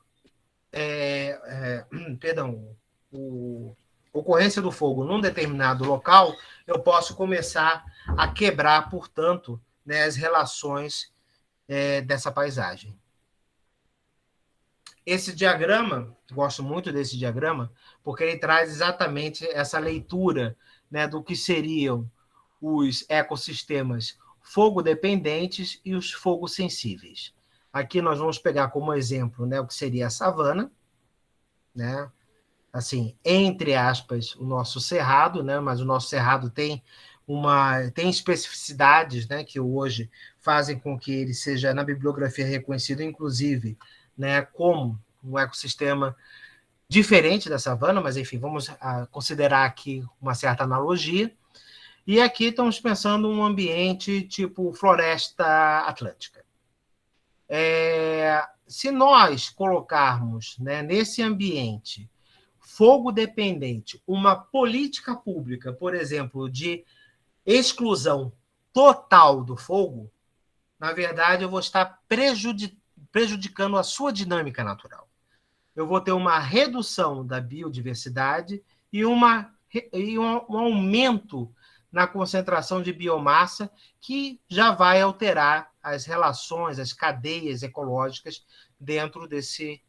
ocorrência do fogo num determinado local, eu posso começar a quebrar, portanto, né, as relações dessa paisagem. Esse diagrama, gosto muito desse diagrama, porque ele traz exatamente essa leitura, né, do que seriam os ecossistemas fogo-dependentes e os fogo-sensíveis. Aqui nós vamos pegar como exemplo, né, o que seria a savana, né, assim, entre aspas, o nosso cerrado, né, mas o nosso cerrado tem especificidades, né, que hoje fazem com que ele seja, na bibliografia, reconhecido, inclusive, né, como um ecossistema diferente da savana, mas, enfim, vamos considerar aqui uma certa analogia. E aqui estamos pensando um ambiente tipo floresta atlântica. Se nós colocarmos, né, nesse ambiente fogo dependente uma política pública, por exemplo, de exclusão total do fogo, na verdade, eu vou estar prejudicando a sua dinâmica natural. Eu vou ter uma redução da biodiversidade e um aumento na concentração de biomassa que já vai alterar as relações, as cadeias ecológicas dentro desse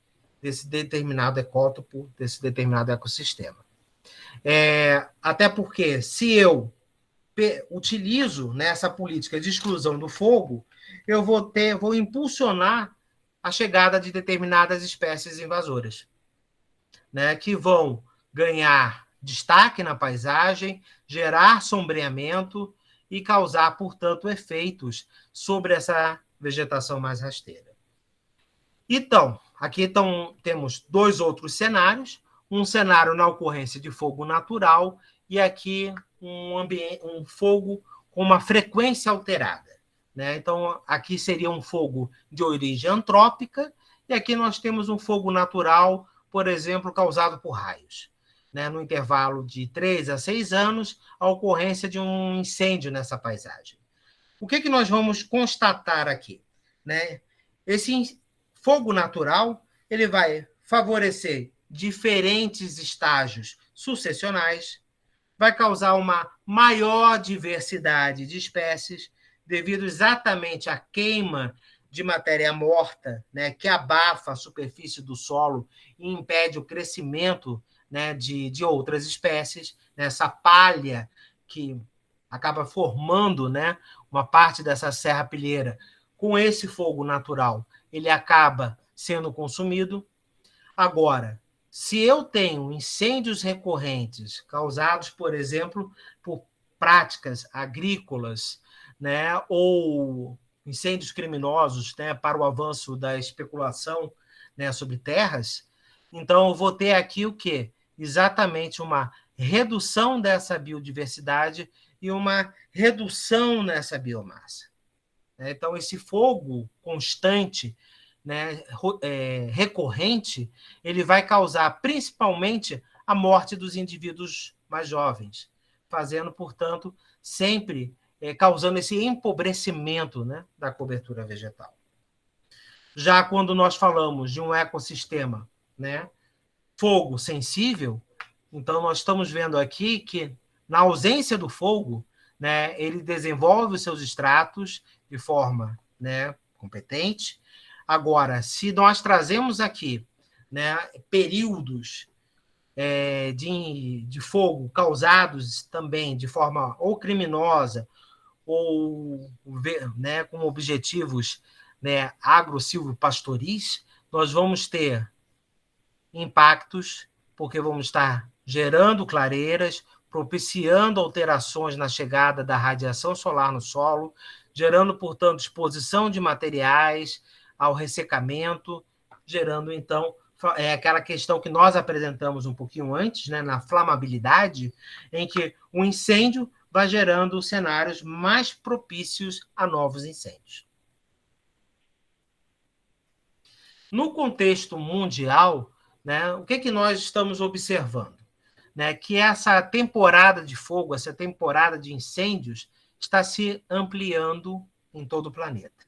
determinado ecótopo, desse determinado ecossistema. Até porque, se eu utilizo nessa política de exclusão do fogo, eu vou impulsionar a chegada de determinadas espécies invasoras, né, que vão ganhar destaque na paisagem, gerar sombreamento e causar, portanto, efeitos sobre essa vegetação mais rasteira. Então, aqui temos 2 outros cenários, um cenário na ocorrência de fogo natural e aqui um fogo com uma frequência alterada, né? Então, aqui seria um fogo de origem antrópica e aqui nós temos um fogo natural, por exemplo, causado por raios. né, no intervalo de 3 a 6 anos, a ocorrência de um incêndio nessa paisagem. O que nós vamos constatar aqui? Né? Esse fogo natural ele vai favorecer diferentes estágios sucessionais, vai causar uma maior diversidade de espécies, devido exatamente à queima de matéria morta, né, que abafa a superfície do solo e impede o crescimento, né, de outras espécies. Essa palha que acaba formando, né, uma parte dessa serrapilheira, com esse fogo natural, ele acaba sendo consumido. Agora, se eu tenho incêndios recorrentes causados, por exemplo, por práticas agrícolas, né, ou incêndios criminosos, né, para o avanço da especulação, né, sobre terras, então eu vou ter aqui o quê? Exatamente uma redução dessa biodiversidade e uma redução nessa biomassa. Então, esse fogo constante, né, recorrente, ele vai causar principalmente a morte dos indivíduos mais jovens, fazendo, portanto, sempre causando esse empobrecimento, né, da cobertura vegetal. Já quando nós falamos de um ecossistema, né, fogo sensível, então nós estamos vendo aqui que, na ausência do fogo, né, ele desenvolve os seus estratos de forma, né, competente. Agora, se nós trazemos aqui, né, períodos de fogo causados também de forma ou criminosa ou, né, com objetivos, né, agro-silvopastoris, nós vamos ter impactos, porque vamos estar gerando clareiras, propiciando alterações na chegada da radiação solar no solo, gerando, portanto, exposição de materiais ao ressecamento, gerando, então, aquela questão que nós apresentamos um pouquinho antes, né, na flamabilidade, em que o incêndio vai gerando cenários mais propícios a novos incêndios. No contexto mundial, né, o que nós estamos observando? Né, que essa temporada de fogo, essa temporada de incêndios, está se ampliando em todo o planeta.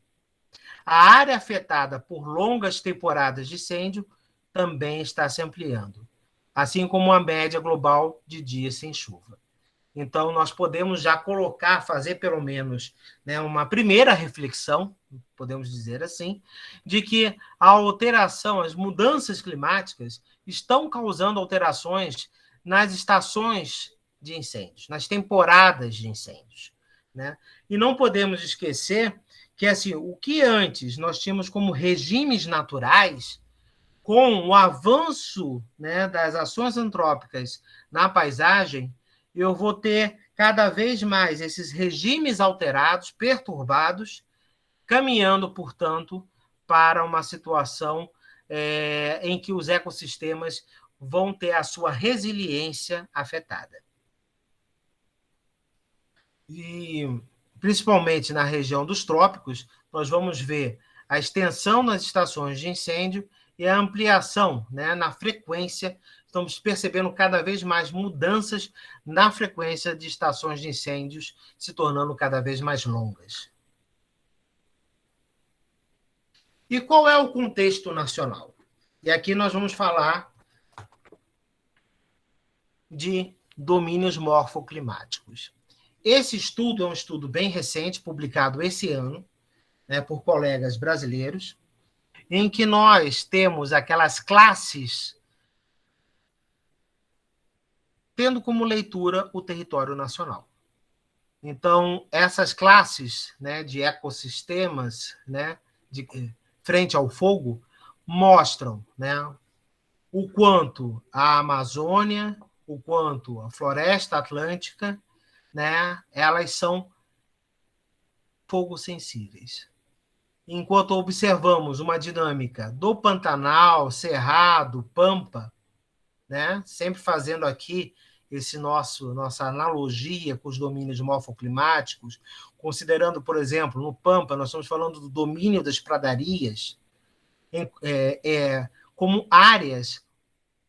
A área afetada por longas temporadas de incêndio também está se ampliando, assim como a média global de dias sem chuva. Então, nós podemos já fazer pelo menos, né, uma primeira reflexão, podemos dizer assim, de que a alteração, as mudanças climáticas estão causando alterações nas estações de incêndios, nas temporadas de incêndios, né? E não podemos esquecer que, assim, o que antes nós tínhamos como regimes naturais, com o avanço, né, das ações antrópicas na paisagem, eu vou ter cada vez mais esses regimes alterados, perturbados, caminhando, portanto, para uma situação em que os ecossistemas vão ter a sua resiliência afetada. E, principalmente na região dos trópicos, nós vamos ver a extensão nas estações de incêndio e a ampliação, né, na frequência. Estamos percebendo cada vez mais mudanças na frequência de estações de incêndios, se tornando cada vez mais longas. E qual é o contexto nacional? E aqui nós vamos falar de domínios morfoclimáticos. Esse estudo é um estudo bem recente, publicado esse ano, né, por colegas brasileiros, em que nós temos aquelas classes tendo como leitura o território nacional. Então, essas classes, né, de ecossistemas, né, frente ao fogo, mostram, né, o quanto a Amazônia, o quanto a Floresta Atlântica, né, elas são fogo-sensíveis. Enquanto observamos uma dinâmica do Pantanal, Cerrado, Pampa, né, sempre fazendo aqui nossa analogia com os domínios morfoclimáticos, considerando, por exemplo, no Pampa, nós estamos falando do domínio das pradarias, como áreas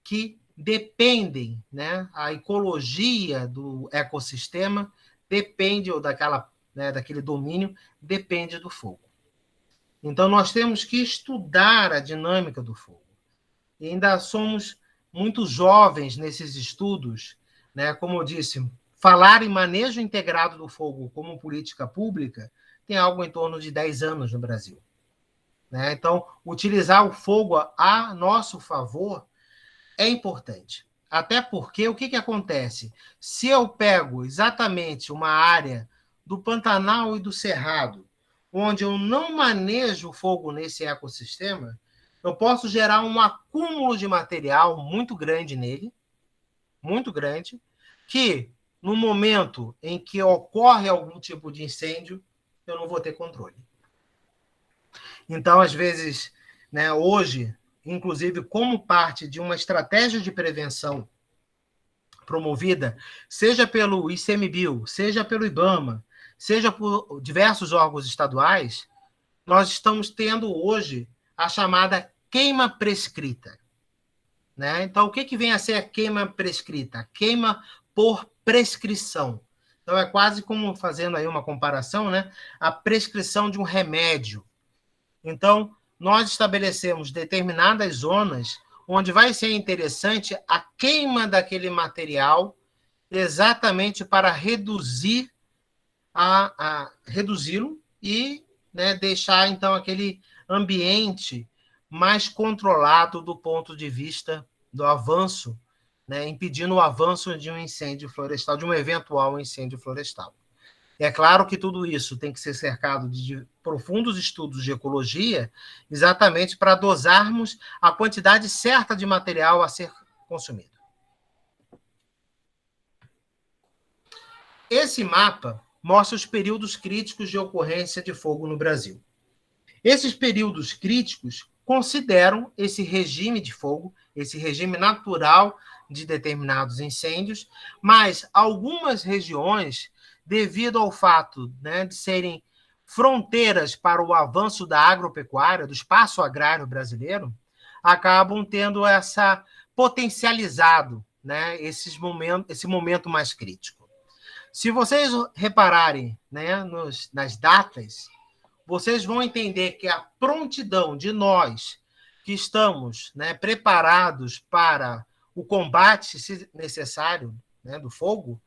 que dependem, né? A ecologia do ecossistema depende, ou daquele domínio, depende do fogo. Então, nós temos que estudar a dinâmica do fogo. E ainda somos muito jovens nesses estudos, né? Como eu disse, falar em manejo integrado do fogo como política pública tem algo em torno de 10 anos no Brasil. Né? Então, utilizar o fogo a nosso favor é importante. Até porque, o que acontece? Se eu pego exatamente uma área do Pantanal e do Cerrado, onde eu não manejo o fogo nesse ecossistema, eu posso gerar um acúmulo de material muito grande nele, muito grande, que, no momento em que ocorre algum tipo de incêndio, eu não vou ter controle. Então, às vezes, né, hoje, inclusive como parte de uma estratégia de prevenção promovida, seja pelo ICMBio, seja pelo IBAMA, seja por diversos órgãos estaduais, nós estamos tendo hoje a chamada queima prescrita. Né? Então, o que vem a ser a queima prescrita? A queima por prescrição. Então, é quase como, fazendo aí uma comparação, né? A prescrição de um remédio. Então, nós estabelecemos determinadas zonas onde vai ser interessante a queima daquele material exatamente para reduzi-lo e, né, deixar, então, aquele ambiente mais controlado do ponto de vista do avanço, né, impedindo o avanço de um incêndio florestal, de um eventual incêndio florestal. É claro que tudo isso tem que ser cercado de profundos estudos de ecologia, exatamente para dosarmos a quantidade certa de material a ser consumido. Esse mapa mostra os períodos críticos de ocorrência de fogo no Brasil. Esses períodos críticos consideram esse regime de fogo, esse regime natural de determinados incêndios, mas algumas regiões, devido ao fato, né, de serem fronteiras para o avanço da agropecuária, do espaço agrário brasileiro, acabam tendo essa potencializado, né, esse momento mais crítico. Se vocês repararem, né, nas datas, vocês vão entender que a prontidão de nós que estamos, né, preparados para o combate, se necessário, né, do fogo,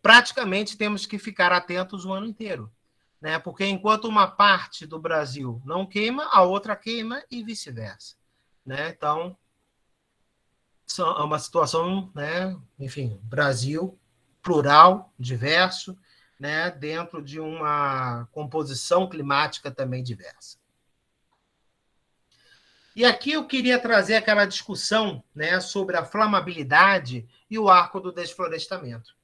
praticamente temos que ficar atentos o ano inteiro. Né? Porque enquanto uma parte do Brasil não queima, a outra queima e vice-versa. Né? Então, é uma situação, né, enfim, Brasil plural, diverso, né, dentro de uma composição climática também diversa. E aqui eu queria trazer aquela discussão, né, sobre a flamabilidade e o arco do desflorestamento.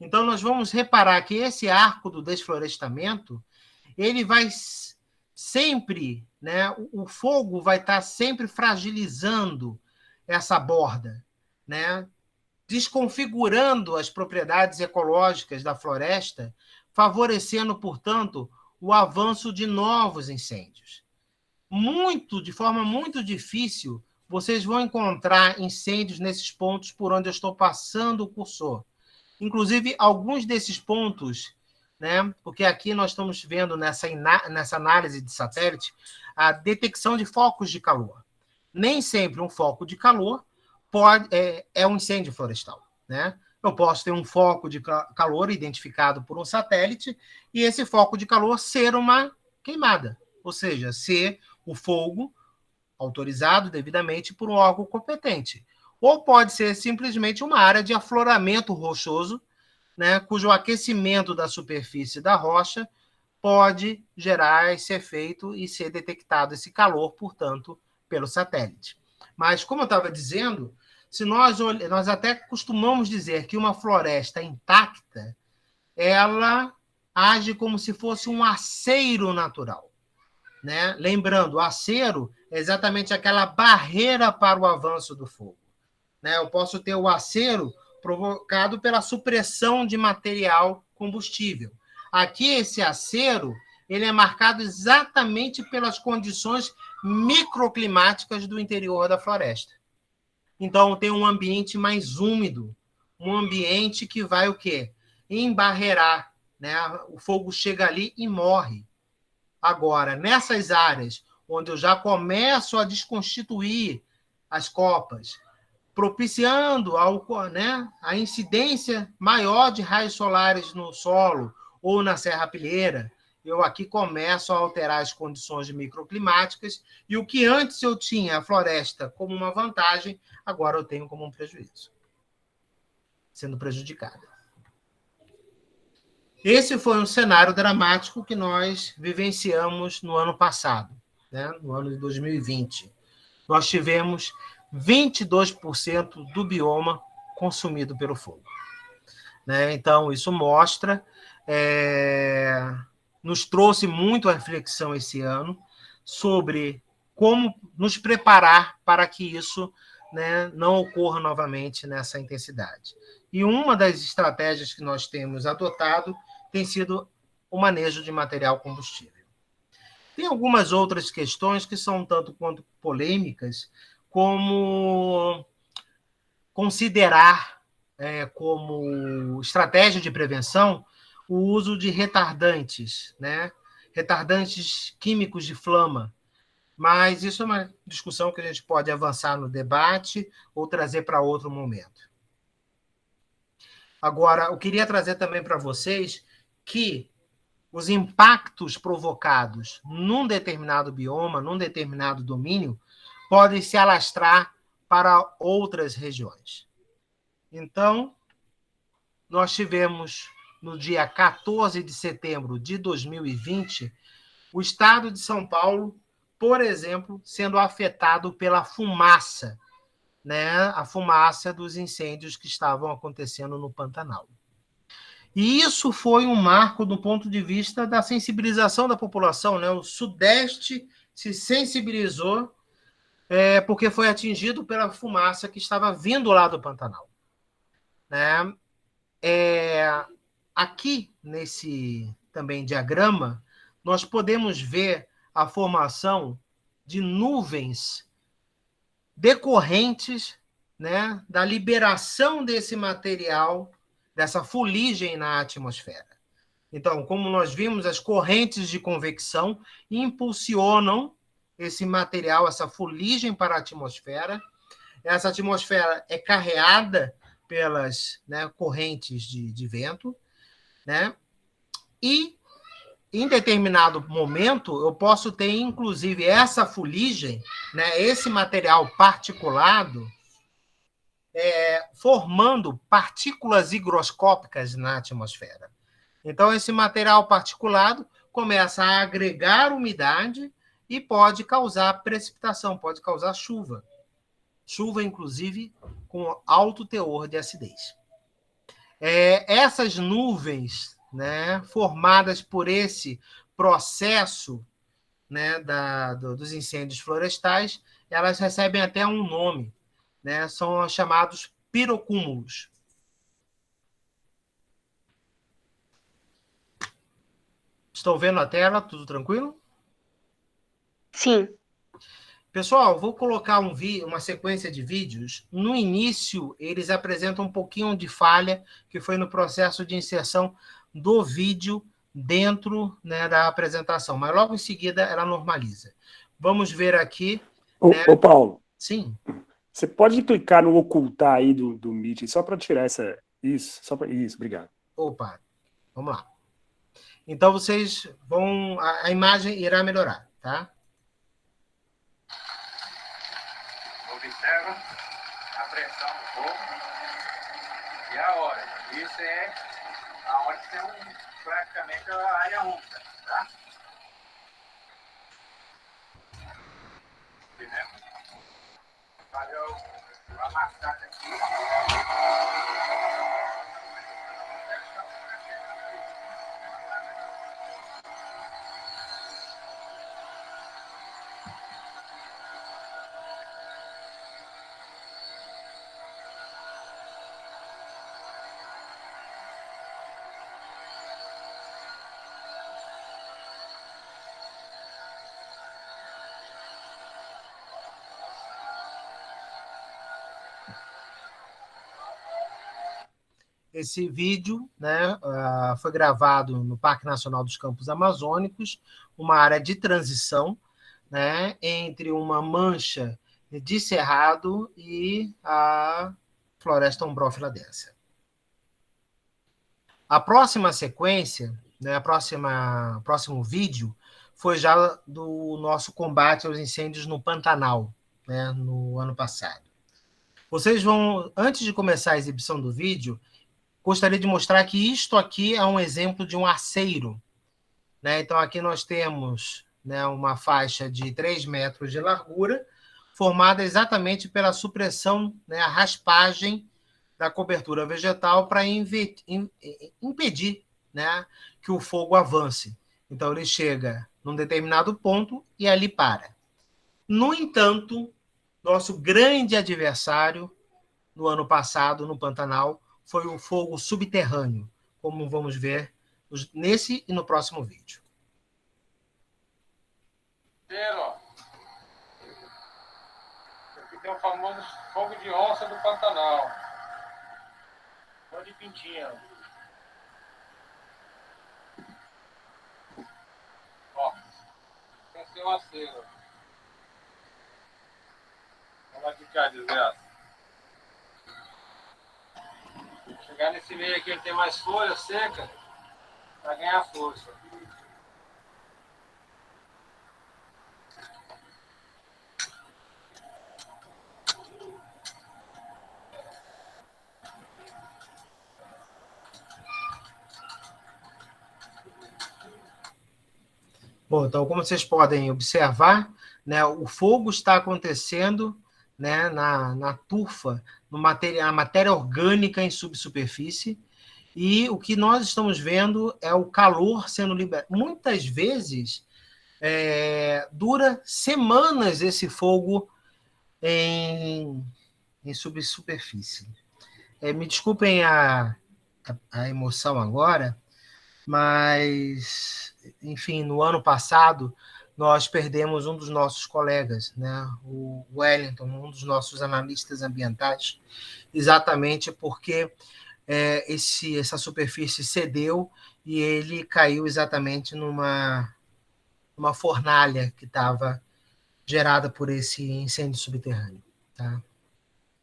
Então, nós vamos reparar que esse arco do desflorestamento, ele vai sempre, né, o fogo vai estar sempre fragilizando essa borda, né, desconfigurando as propriedades ecológicas da floresta, favorecendo, portanto, o avanço de novos incêndios. De forma muito difícil, vocês vão encontrar incêndios nesses pontos por onde eu estou passando o cursor. Inclusive, alguns desses pontos, né, porque aqui nós estamos vendo nessa análise de satélite a detecção de focos de calor. Nem sempre um foco de calor é um incêndio florestal. Né? Eu posso ter um foco de calor identificado por um satélite e esse foco de calor ser uma queimada, ou seja, ser o fogo autorizado devidamente por um órgão competente. Ou pode ser simplesmente uma área de afloramento rochoso, né, cujo aquecimento da superfície da rocha pode gerar esse efeito e ser detectado esse calor, portanto, pelo satélite. Mas, como eu estava dizendo, se nós até costumamos dizer que uma floresta intacta, ela age como se fosse um aceiro natural. Né? Lembrando, o aceiro é exatamente aquela barreira para o avanço do fogo. Né? Eu posso ter o aceiro provocado pela supressão de material combustível. Aqui, esse aceiro ele é marcado exatamente pelas condições microclimáticas do interior da floresta. Então, tem um ambiente mais úmido, um ambiente que vai o quê? Embarrear, né? O fogo chega ali e morre. Agora, nessas áreas onde eu já começo a desconstituir as copas, propiciando né, a incidência maior de raios solares no solo ou na serrapilheira, eu aqui começo a alterar as condições microclimáticas, e o que antes eu tinha a floresta como uma vantagem, agora eu tenho como um prejuízo, sendo prejudicada. Esse foi um cenário dramático que nós vivenciamos no ano passado, né? No ano de 2020. Nós tivemos 22% do bioma consumido pelo fogo, né? Então, isso mostra, nos trouxe muito a reflexão esse ano sobre como nos preparar para que isso, né, não ocorra novamente nessa intensidade. E uma das estratégias que nós temos adotado tem sido o manejo de material combustível. Tem algumas outras questões que são tanto quanto polêmicas, como considerar como estratégia de prevenção o uso de retardantes, né? Retardantes químicos de flama. Mas isso é uma discussão que a gente pode avançar no debate ou trazer para outro momento. Agora, eu queria trazer também para vocês que os impactos provocados num determinado bioma, num determinado domínio, podem se alastrar para outras regiões. Então, nós tivemos, no dia 14 de setembro de 2020, o estado de São Paulo, por exemplo, sendo afetado pela fumaça, né? A fumaça dos incêndios que estavam acontecendo no Pantanal. E isso foi um marco do ponto de vista da sensibilização da população, né? O Sudeste se sensibilizou porque foi atingido pela fumaça que estava vindo lá do Pantanal, né? Aqui, nesse também diagrama, nós podemos ver a formação de nuvens decorrentes, né, da liberação desse material, dessa fuligem na atmosfera. Então, como nós vimos, as correntes de convecção impulsionam esse material, essa fuligem para a atmosfera. Essa atmosfera é carreada pelas, né, correntes de vento, né? E, em determinado momento, eu posso ter, inclusive, essa fuligem, né, esse material particulado, formando partículas higroscópicas na atmosfera. Então, esse material particulado começa a agregar umidade e pode causar precipitação, pode causar chuva. Chuva, inclusive, com alto teor de acidez. Essas nuvens, né, formadas por esse processo, né, dos incêndios florestais, elas recebem até um nome, né, são chamados pirocúmulos. Estão vendo a tela? Tudo tranquilo? Sim. Pessoal, vou colocar uma sequência de vídeos. No início, eles apresentam um pouquinho de falha, que foi no processo de inserção do vídeo dentro, né, da apresentação, mas logo em seguida ela normaliza. Vamos ver aqui. Ô, Paulo. Sim. Você pode clicar no ocultar aí do Meet, só para tirar essa... Isso, isso, obrigado. Opa, vamos lá. Então, vocês vão... A imagem irá melhorar, tá? Observa a pressão do fogo e a hora. Isso é a hora que tem praticamente a área úmida, tá? Entendeu? Valeu. Vou amassar aqui. Esse vídeo, né, foi gravado no Parque Nacional dos Campos Amazônicos, uma área de transição, né, entre uma mancha de cerrado e a floresta ombrófila densa. A próxima sequência, né, próximo vídeo, foi já do nosso combate aos incêndios no Pantanal, né, no ano passado. Vocês vão, antes de começar a exibição do vídeo, gostaria de mostrar que isto aqui é um exemplo de um aceiro, né? Então, aqui nós temos, né, uma faixa de 3 metros de largura, formada exatamente pela supressão, né, a raspagem da cobertura vegetal para impedir, né, que o fogo avance. Então, ele chega num determinado ponto e ali para. No entanto, nosso grande adversário no ano passado, no Pantanal, foi o fogo subterrâneo, como vamos ver nesse e no próximo vídeo. Aqui tem o famoso fogo de onça do Pantanal. Fogo de pintinha. Ó, tem que ser uma cera. Vamos ficar desgraça. Chegar nesse meio aqui, ele tem mais folha seca para ganhar força. Bom, então, como vocês podem observar, né, o fogo está acontecendo, né, na turfa, a matéria orgânica em subsuperfície, e o que nós estamos vendo é o calor sendo liberado. Muitas vezes dura semanas esse fogo em subsuperfície. Me desculpem a emoção agora, mas, enfim, no ano passado, nós perdemos um dos nossos colegas, né, o Wellington, um dos nossos analistas ambientais, exatamente porque essa superfície cedeu e ele caiu exatamente numa fornalha que estava gerada por esse incêndio subterrâneo. Tá?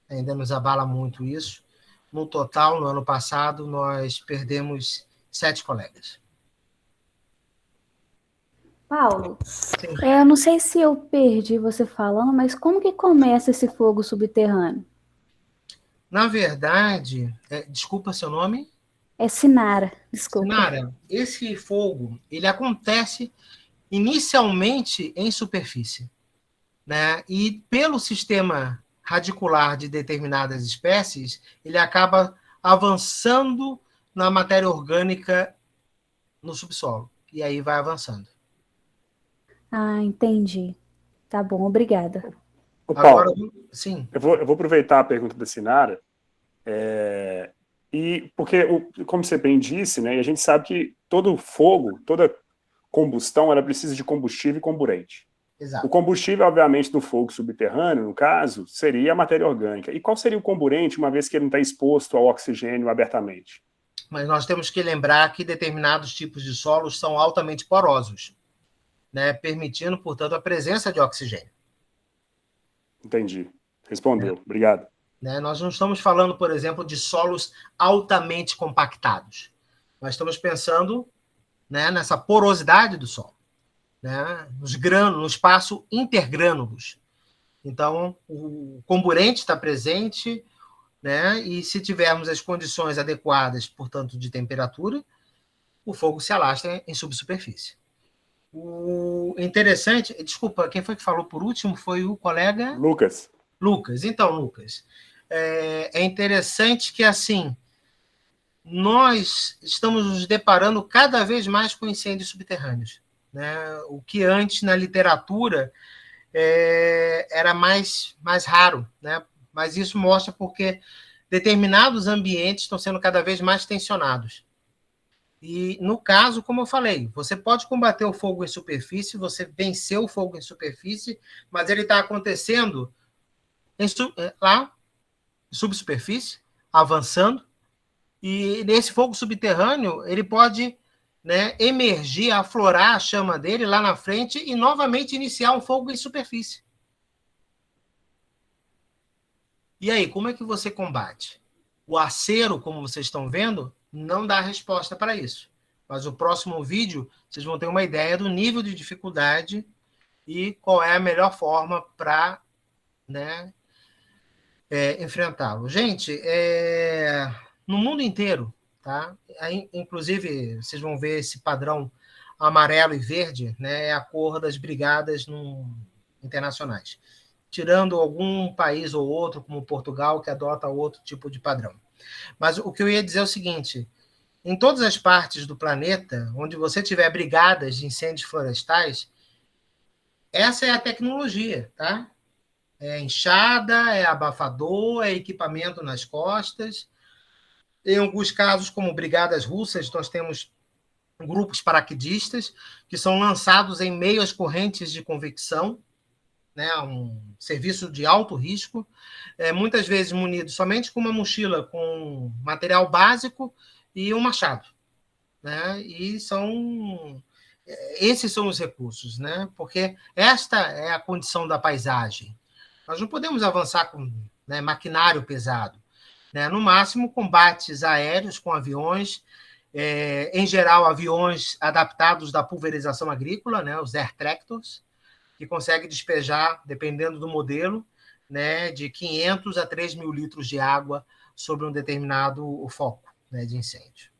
Ainda nos abala muito isso. No total, no ano passado, nós perdemos 7 colegas. Paulo, eu não sei se eu perdi você falando, mas como que começa esse fogo subterrâneo? Na verdade, desculpa seu nome? É Sinara, desculpa. Sinara, esse fogo, ele acontece inicialmente em superfície, né? E pelo sistema radicular de determinadas espécies, ele acaba avançando na matéria orgânica no subsolo, e aí vai avançando. Ah, entendi. Tá bom, obrigada. Ô, Paulo, Agora, sim. Eu vou aproveitar a pergunta da Sinara, e porque, como você bem disse, né, e a gente sabe que todo fogo, toda combustão, ela precisa de combustível e comburente. Exato. O combustível, obviamente, do fogo subterrâneo, no caso, seria a matéria orgânica. E qual seria o comburente, uma vez que ele não está exposto ao oxigênio abertamente? Mas nós temos que lembrar que determinados tipos de solos são altamente porosos, né, permitindo, portanto, a presença de oxigênio. Entendi. Respondeu. Obrigado. Né? Nós não estamos falando, por exemplo, de solos altamente compactados. Nós estamos pensando, né, nessa porosidade do solo, né, no espaço intergrânulos. Então, o comburente está presente, né, e se tivermos as condições adequadas, portanto, de temperatura, o fogo se alastra em subsuperfície. O interessante... Desculpa, quem foi que falou por último? Foi o colega... Lucas. Lucas. Então, Lucas, é interessante que, assim, nós estamos nos deparando cada vez mais com incêndios subterrâneos, né? O que antes, na literatura, era mais raro, né? Mas isso mostra porque determinados ambientes estão sendo cada vez mais tensionados. E, no caso, como eu falei, você pode combater o fogo em superfície, você venceu o fogo em superfície, mas ele está lá, em subsuperfície, avançando, E nesse fogo subterrâneo, ele pode, né, emergir, aflorar a chama dele lá na frente e novamente iniciar um fogo em superfície. E aí, como é que você combate? O acero, como vocês estão vendo, não dá resposta para isso. Mas o próximo vídeo, vocês vão ter uma ideia do nível de dificuldade e qual é a melhor forma para, né, enfrentá-lo. Gente, no mundo inteiro, tá? Inclusive, vocês vão ver esse padrão amarelo e verde, né, é a cor das brigadas internacionais, tirando algum país ou outro, como Portugal, que adota outro tipo de padrão. Mas o que eu ia dizer é o seguinte: em todas as partes do planeta, onde você tiver brigadas de incêndios florestais, essa é a tecnologia, tá? É enxada, é abafador, é equipamento nas costas. Em alguns casos, como brigadas russas, nós temos grupos paraquedistas que são lançados em meio às correntes de convecção, né, um serviço de alto risco, muitas vezes munido somente com uma mochila com material básico e um machado, né? E esses são os recursos, né? Porque esta é a condição da paisagem. Nós não podemos avançar com, né, maquinário pesado, né? No máximo, combates aéreos com aviões, em geral, aviões adaptados da pulverização agrícola, né, os air tractors, que consegue despejar, dependendo do modelo, né, de 500 a 3 mil litros de água sobre um determinado foco, né, de incêndio.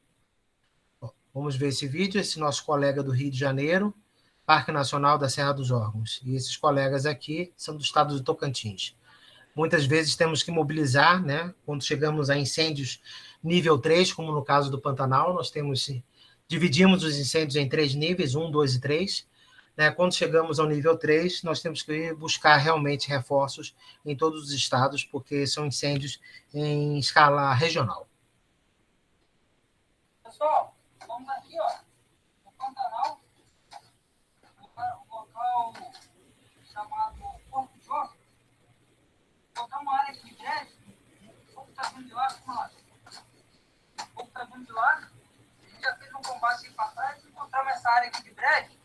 Bom, vamos ver esse vídeo. Esse nosso colega do Rio de Janeiro, Parque Nacional da Serra dos Órgãos. E esses colegas aqui são do estado do Tocantins. Muitas vezes temos que mobilizar, né, quando chegamos a incêndios nível 3, como no caso do Pantanal, nós dividimos os incêndios em 3 níveis, 1, 2 e 3. Né? Quando chegamos ao nível 3, nós temos que buscar realmente reforços em todos os estados, porque são incêndios em escala regional. Pessoal, vamos aqui, ó, no Pantanal, um local chamado Porto de Ossos. Botar uma área aqui de prédio, o fogo está vindo de lá, vamos lá. O fogo está vindo de lá, a gente já fez um combate aí para trás, e encontramos essa área aqui de prédio.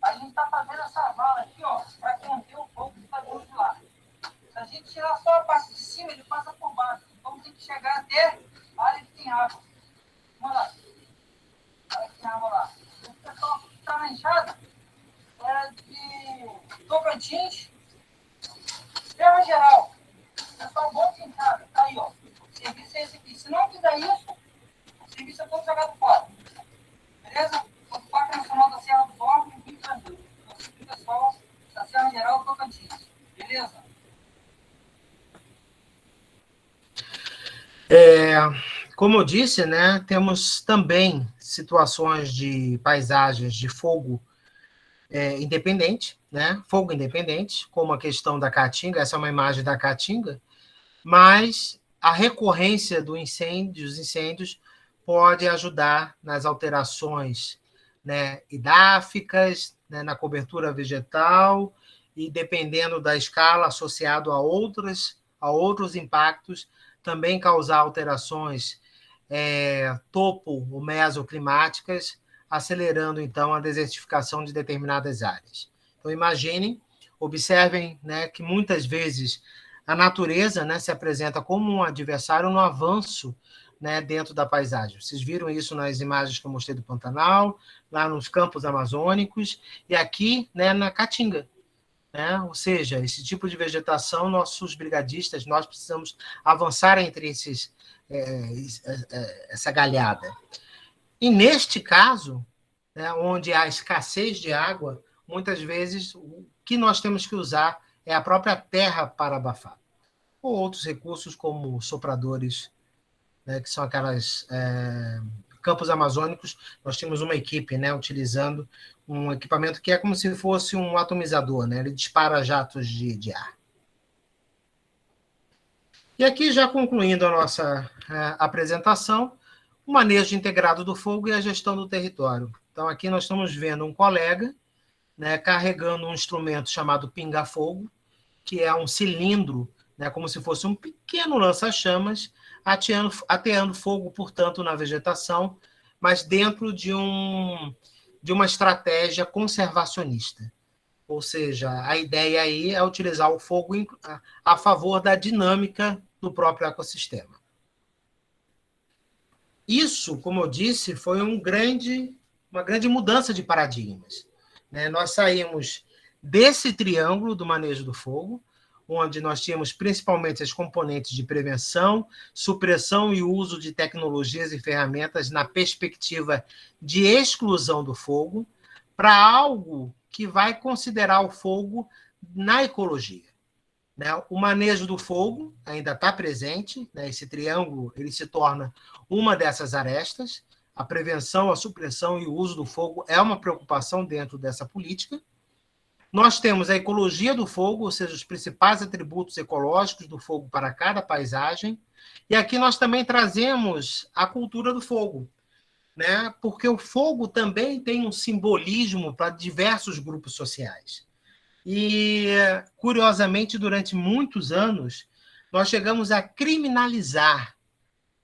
A gente está fazendo essa vala aqui, ó, para conter o fogo que está vindo de lá. Se a gente tirar só a parte de cima, ele passa por baixo. Então tem que chegar até a área que tem água. Vamos lá. A área que tem água lá. O pessoal que está na enxada é de Tocantins, Serra Geral. Pessoal bom de enxada. Tá aí, ó. O serviço é esse aqui. Se não fizer isso, o serviço é todo jogado fora. Beleza? O Parque Nacional da Serra dos Órgãos, Rio de Janeiro. O pessoal da Serra Geral Tocantins. Beleza? Como eu disse, né, temos também situações de paisagens de fogo independente, né, fogo independente, como a questão da Caatinga. Essa é uma imagem da Caatinga, mas a recorrência dos incêndios pode ajudar nas alterações, né, edáficas, né, na cobertura vegetal, e dependendo da escala, associado a outros impactos, também causar alterações topo ou mesoclimáticas, acelerando, então, a desertificação de determinadas áreas. Então, imaginem, observem, né, que muitas vezes a natureza, né, se apresenta como um adversário no avanço, né, dentro da paisagem. Vocês viram isso nas imagens que eu mostrei do Pantanal, lá nos campos amazônicos, e aqui, né, na Caatinga. Né? Ou seja, esse tipo de vegetação, nossos brigadistas, nós precisamos avançar entre essa galhada. E neste caso, né, onde há escassez de água, muitas vezes o que nós temos que usar é a própria terra para abafar. Ou outros recursos como sopradores, né, que são aquelas campos amazônicos. Nós temos uma equipe, né, utilizando um equipamento que é como se fosse um atomizador, né? Ele dispara jatos de ar. E aqui, já concluindo a nossa apresentação, o manejo integrado do fogo e a gestão do território. Então, aqui nós estamos vendo um colega, né, carregando um instrumento chamado pinga-fogo, que é um cilindro, né, como se fosse um pequeno lança-chamas, ateando fogo, portanto, na vegetação, mas dentro de uma estratégia conservacionista. Ou seja, a ideia aí é utilizar o fogo a favor da dinâmica do próprio ecossistema. Isso, como eu disse, foi uma grande mudança de paradigmas, né? Nós saímos desse triângulo do manejo do fogo, onde nós tínhamos principalmente as componentes de prevenção, supressão e uso de tecnologias e ferramentas na perspectiva de exclusão do fogo, para algo que vai considerar o fogo na ecologia, né? O manejo do fogo ainda está presente, né? Esse triângulo ele se torna uma dessas arestas. A prevenção, a supressão e o uso do fogo é uma preocupação dentro dessa política. Nós temos a ecologia do fogo, ou seja, os principais atributos ecológicos do fogo para cada paisagem. E aqui nós também trazemos a cultura do fogo, né? Porque o fogo também tem um simbolismo para diversos grupos sociais. E, curiosamente, durante muitos anos, nós chegamos a criminalizar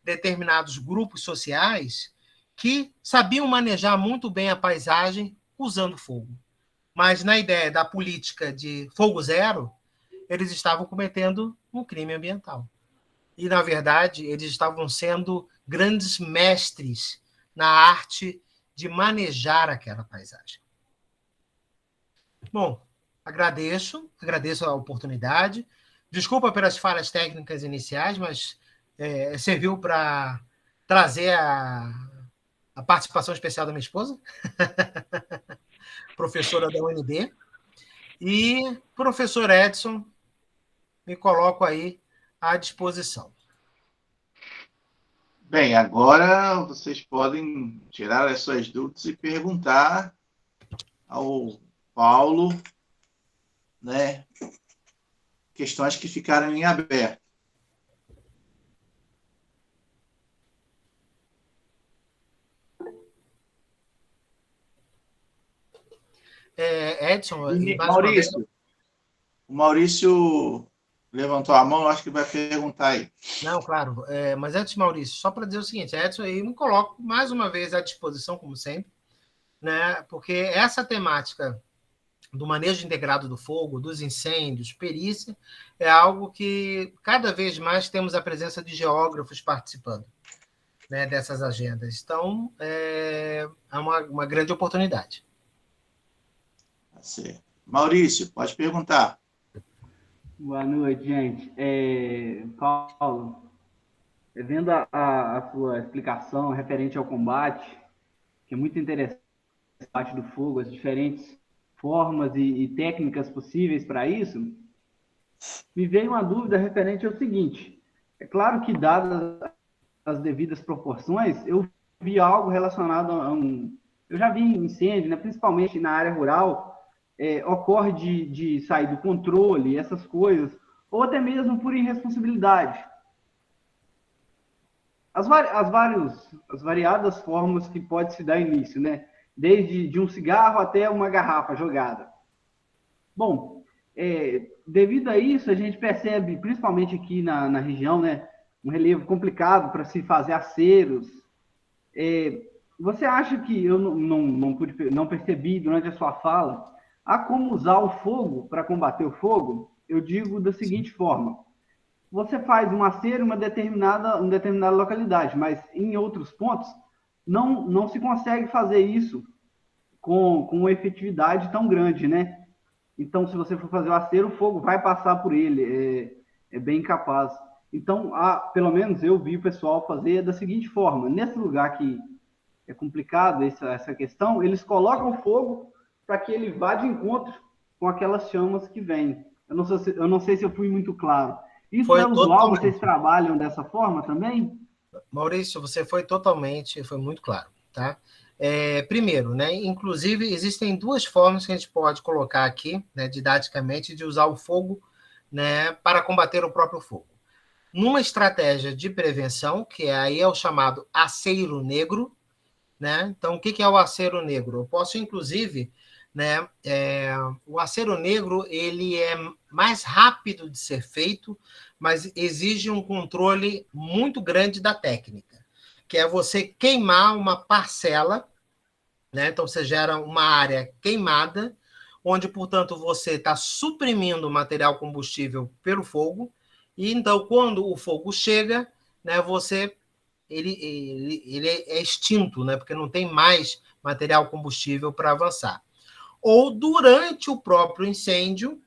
determinados grupos sociais que sabiam manejar muito bem a paisagem usando fogo. Mas, na ideia da política de fogo zero, eles estavam cometendo um crime ambiental. E, na verdade, eles estavam sendo grandes mestres na arte de manejar aquela paisagem. Bom, agradeço a oportunidade. Desculpa pelas falhas técnicas iniciais, mas serviu para trazer a participação especial da minha esposa, professora da UNB, e professor Edson, me coloco aí à disposição. Bem, agora vocês podem tirar as suas dúvidas e perguntar ao Paulo, né, questões que ficaram em aberto. Edson, Maurício, o Maurício levantou a mão, acho que vai perguntar aí. Não, claro. Mas antes, Maurício, só para dizer o seguinte, Edson, aí me coloco mais uma vez à disposição, como sempre, né? Porque essa temática do manejo integrado do fogo, dos incêndios, perícia, é algo que cada vez mais temos a presença de geógrafos participando, né, dessas agendas. Então, é uma grande oportunidade. Certo. Maurício, pode perguntar. Boa noite, gente. Paulo, vendo a sua explicação referente ao combate, que é muito interessante, o combate do fogo, as diferentes formas e técnicas possíveis para isso, me veio uma dúvida referente ao seguinte. É claro que, dadas as devidas proporções, eu vi algo relacionado eu já vi incêndio, né, principalmente na área rural, ocorre de sair do controle, essas coisas, ou até mesmo por irresponsabilidade. As variadas formas que pode se dar início, né? Desde de um cigarro até uma garrafa jogada. Bom, devido a isso, a gente percebe, principalmente aqui na região, né, um relevo complicado para se fazer aceros. Você acha que eu não percebi durante a sua fala há como usar o fogo para combater o fogo? Eu digo da seguinte forma: você faz um acero em uma determinada localidade, mas em outros pontos não se consegue fazer isso com efetividade tão grande, né? Então, se você for fazer o acero, o fogo vai passar por ele, é bem capaz. Então, pelo menos eu vi o pessoal fazer da seguinte forma: nesse lugar que é complicado essa questão, eles colocam o fogo para que ele vá de encontro com aquelas chamas que vêm. Eu não sei se eu fui muito claro. Isso é usual? Vocês trabalham dessa forma também? Maurício, você foi muito claro, tá? Primeiro, né, inclusive, existem duas formas que a gente pode colocar aqui, né, didaticamente, de usar o fogo, né, para combater o próprio fogo. Numa estratégia de prevenção, que aí é o chamado aceiro negro, né? Então, o que é o aceiro negro? Eu posso, inclusive, né? O acero negro ele é mais rápido de ser feito, mas exige um controle muito grande da técnica, que é você queimar uma parcela, né? Então você gera uma área queimada, onde, portanto, você está suprimindo o material combustível pelo fogo, e então, quando o fogo chega, né, ele é extinto, né, porque não tem mais material combustível para avançar. Ou, durante o próprio incêndio,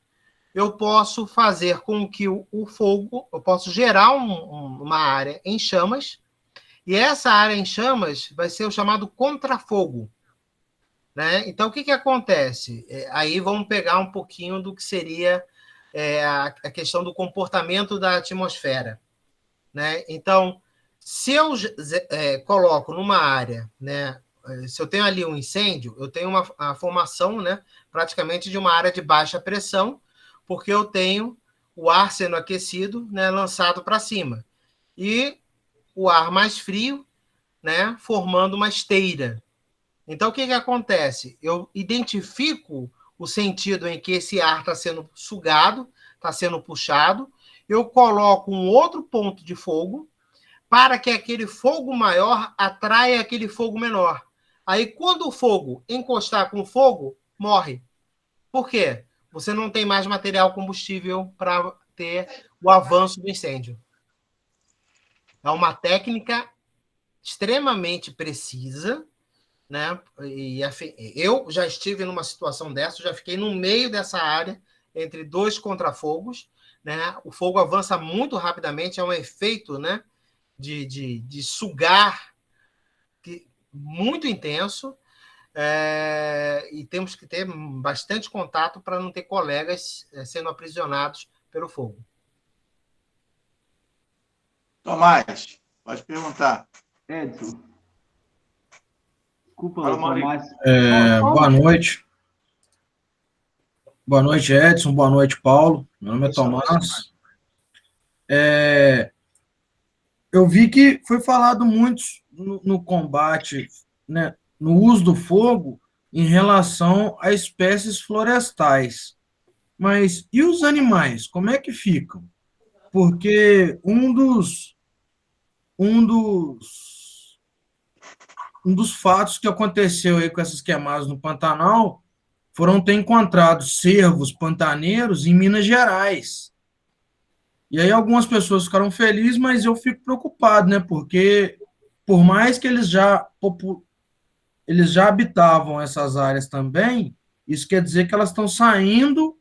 eu posso fazer com que o fogo, eu posso gerar uma área em chamas, e essa área em chamas vai ser o chamado contrafogo. Né? Então, o que acontece? Aí vamos pegar um pouquinho do que seria a questão do comportamento da atmosfera. Né? Então, se eu coloco numa área, né, se eu tenho ali um incêndio, eu tenho a formação, né, praticamente de uma área de baixa pressão, porque eu tenho o ar sendo aquecido, né, lançado para cima. E o ar mais frio, né, formando uma esteira. Então, o que acontece? Eu identifico o sentido em que esse ar está sendo sugado, está sendo puxado, eu coloco um outro ponto de fogo para que aquele fogo maior atraia aquele fogo menor. Aí, quando o fogo encostar com o fogo, morre. Por quê? Você não tem mais material combustível para ter o avanço do incêndio. É uma técnica extremamente precisa, né? E eu já estive numa situação dessa, já fiquei no meio dessa área, entre dois contrafogos, né? O fogo avança muito rapidamente, é um efeito, né, de sugar muito intenso, e temos que ter bastante contato para não ter colegas sendo aprisionados pelo fogo. Tomás, pode perguntar. Edson. Desculpa, Fala, Tomás. Boa noite. Boa noite, Edson. Boa noite, Paulo. Meu nome é Tomás. Eu vi que foi falado muito no combate, né, no uso do fogo em relação a espécies florestais. Mas e os animais? Como é que ficam? Porque um dos fatos que aconteceu aí com essas queimadas no Pantanal foram ter encontrado cervos pantaneiros em Minas Gerais. E aí algumas pessoas ficaram felizes, mas eu fico preocupado, né? Porque por mais que eles já habitavam essas áreas também, isso quer dizer que elas estão saindo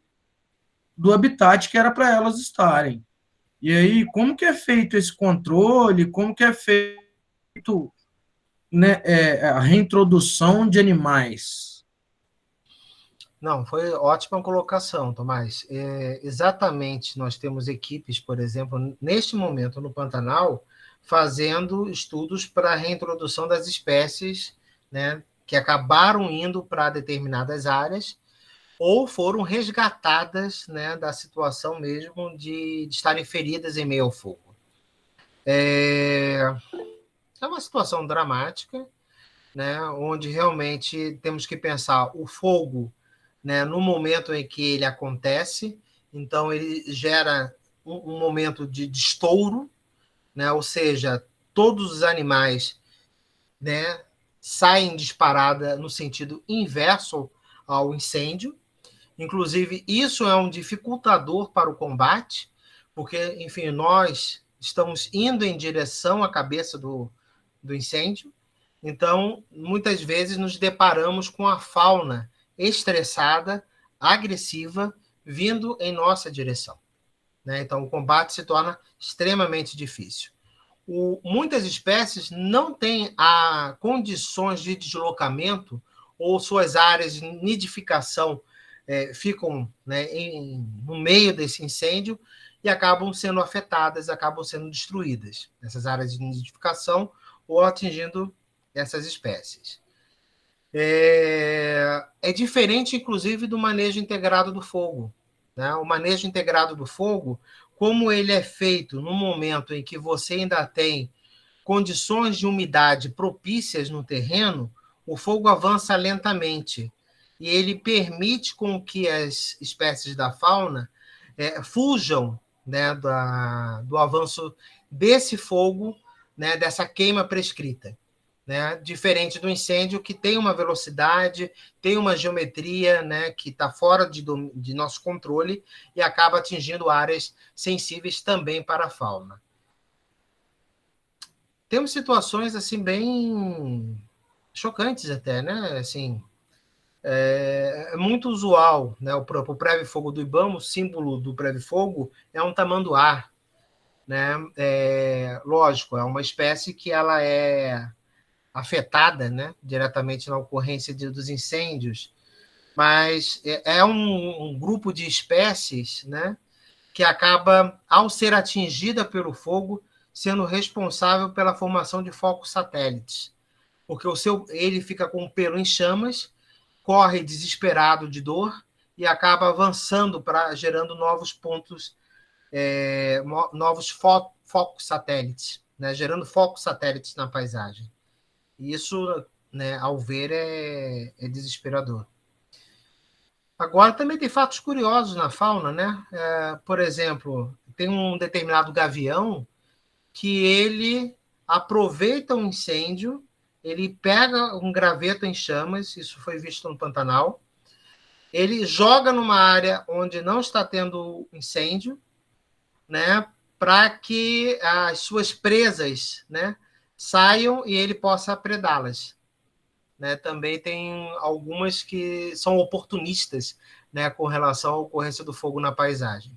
do habitat que era para elas estarem. E aí, como que é feito esse controle? Como que é feito, né, a reintrodução de animais? Não, foi ótima colocação, Tomás. Exatamente, nós temos equipes, por exemplo, neste momento no Pantanal, fazendo estudos para a reintrodução das espécies, né, que acabaram indo para determinadas áreas ou foram resgatadas, né, da situação mesmo de estarem feridas em meio ao fogo. É uma situação dramática, né, onde realmente temos que pensar o fogo, né, no momento em que ele acontece, então ele gera um momento de estouro, né, ou seja, todos os animais, né, saem disparada no sentido inverso ao incêndio. Inclusive, isso é um dificultador para o combate, porque, enfim, nós estamos indo em direção à cabeça do incêndio, então, muitas vezes nos deparamos com a fauna estressada, agressiva, vindo em nossa direção. Né? Então, o combate se torna extremamente difícil. Muitas espécies não têm condições de deslocamento ou suas áreas de nidificação ficam, né, no meio desse incêndio e acabam sendo afetadas, acabam sendo destruídas, essas áreas de nidificação ou atingindo essas espécies. É diferente, inclusive, do manejo integrado do fogo. Né? O manejo integrado do fogo, como ele é feito no momento em que você ainda tem condições de umidade propícias no terreno, o fogo avança lentamente. e ele permite com que as espécies da fauna fujam, né, do avanço desse fogo, né, dessa queima prescrita, né, diferente do incêndio, que tem uma velocidade, tem uma geometria, né, que está fora de nosso controle e acaba atingindo áreas sensíveis também para a fauna. Temos situações assim bem chocantes até, né? Assim, é muito usual, né? O próprio Preve-Fogo do Ibama, o símbolo do Preve-Fogo é um tamanduá, né? Lógico, é uma espécie que ela é afetada, né, diretamente na ocorrência dos incêndios, mas é um grupo de espécies, né, que acaba, ao ser atingida pelo fogo, sendo responsável pela formação de focos satélites, porque ele fica com o pelo em chamas, corre desesperado de dor e acaba avançando gerando novos pontos, novos focos satélites, né, gerando focos satélites na paisagem. Isso, né, ao ver, é desesperador. Agora, também tem fatos curiosos na fauna, né? Por exemplo, tem um determinado gavião que ele aproveita um incêndio, ele pega um graveto em chamas, isso foi visto no Pantanal, ele joga numa área onde não está tendo incêndio, né, para que as suas presas, né, saiam e ele possa predá-las. Né? Também tem algumas que são oportunistas, né, com relação à ocorrência do fogo na paisagem.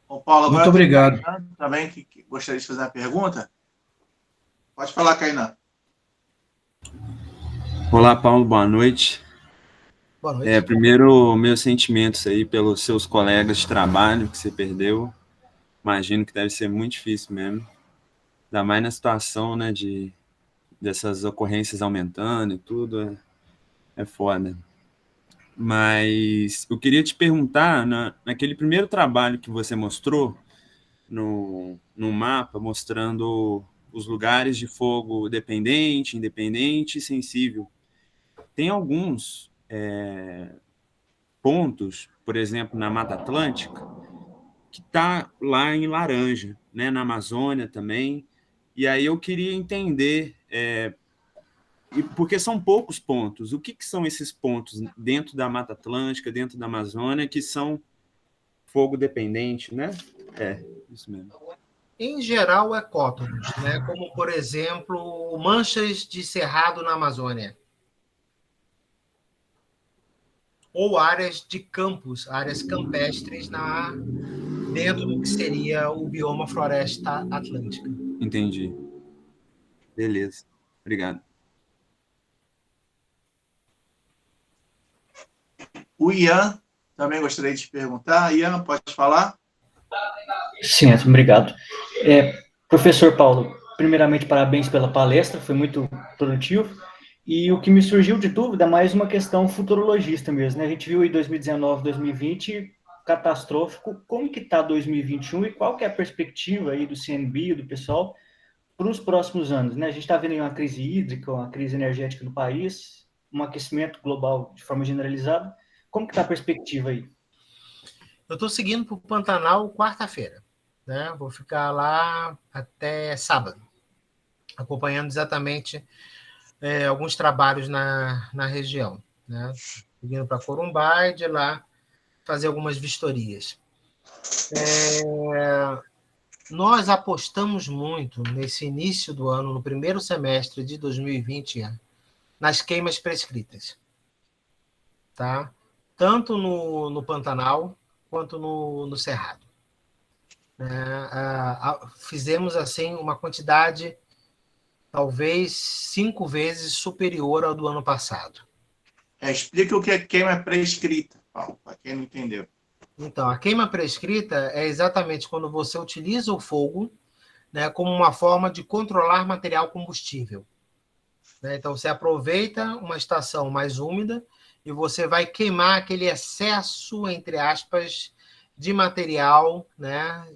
Bom, Paulo, agora muito obrigado. Também que gostaria de fazer uma pergunta. Pode falar, Kainan. Olá, Paulo, boa noite. Boa noite. Primeiro, meus sentimentos aí pelos seus colegas de trabalho que você perdeu. Imagino que deve ser muito difícil mesmo. Ainda mais na situação, né, dessas ocorrências aumentando e tudo, é foda. Mas eu queria te perguntar, naquele primeiro trabalho que você mostrou, no mapa, mostrando os lugares de fogo dependente, independente e sensível, tem alguns pontos, por exemplo, na Mata Atlântica, que está lá em laranja, né, na Amazônia também. E aí eu queria entender, porque são poucos pontos, o que são esses pontos dentro da Mata Atlântica, dentro da Amazônia, que são fogo dependente, né? Isso mesmo. Em geral, ecótopos, né, como, por exemplo, manchas de cerrado na Amazônia. Ou áreas de campos, áreas campestres dentro do que seria o bioma floresta atlântica. Entendi. Beleza. Obrigado. O Ian também gostaria de te perguntar. Ian, pode falar? Sim, obrigado. Professor Paulo, primeiramente, parabéns pela palestra, foi muito produtivo. E o que me surgiu de dúvida é mais uma questão futurologista mesmo, né? A gente viu em 2019, 2020, catastrófico. Como que está 2021 e qual que é a perspectiva aí do CNB, do pessoal, para os próximos anos, né? A gente está vendo aí uma crise hídrica, uma crise energética no país, um aquecimento global de forma generalizada. Como que está a perspectiva aí? Eu estou seguindo para o Pantanal quarta-feira, né? Vou ficar lá até sábado, acompanhando exatamente alguns trabalhos na região, né? Seguindo para Corumbá e de lá fazer algumas vistorias. Nós apostamos muito nesse início do ano, no primeiro semestre de 2020, nas queimas prescritas, tá? Tanto no Pantanal quanto no Cerrado. Fizemos assim uma quantidade talvez 5 vezes superior ao do ano passado. Explica o que é queima prescrita, Paulo, para quem não entendeu. Então, a queima prescrita é exatamente quando você utiliza o fogo, né, como uma forma de controlar material combustível. Né? Então, você aproveita uma estação mais úmida e você vai queimar aquele excesso, entre aspas, de material, né,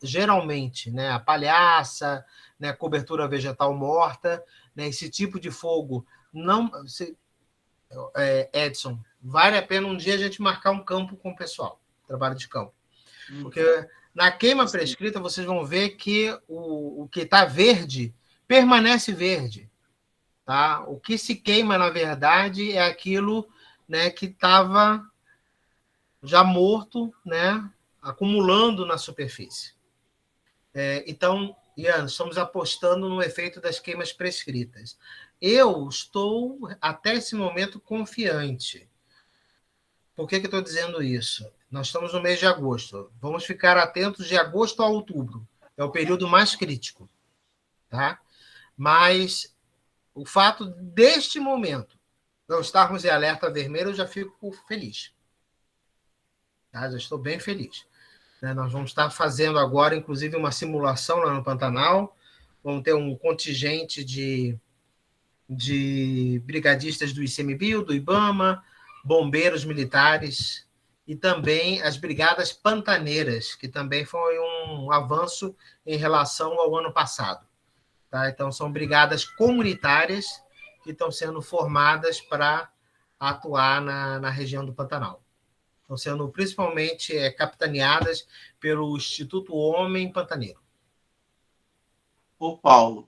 geralmente, né, a palhaça, né, cobertura vegetal morta, né, esse tipo de fogo, não, Edson, vale a pena um dia a gente marcar um campo com o pessoal, trabalho de campo. Porque na queima prescrita vocês vão ver que o que está verde permanece verde. Tá? O que se queima, na verdade, é aquilo, né, que estava já morto, né, acumulando na superfície. Então, Ian, estamos apostando no efeito das queimas prescritas. Eu estou, até esse momento, confiante. Por que eu estou dizendo isso? Nós estamos no mês de agosto. Vamos ficar atentos de agosto a outubro. É o período mais crítico. Tá? Mas o fato deste momento não estarmos em alerta vermelho, eu já fico feliz. Tá? Já estou bem feliz. Nós vamos estar fazendo agora, inclusive, uma simulação lá no Pantanal. Vamos ter um contingente de brigadistas do ICMBio, do IBAMA, bombeiros militares e também as brigadas pantaneiras, que também foi um avanço em relação ao ano passado. Tá? Então, são brigadas comunitárias que estão sendo formadas para atuar na região do Pantanal. Estão sendo principalmente capitaneadas pelo Instituto Homem Pantaneiro. Ô, Paulo,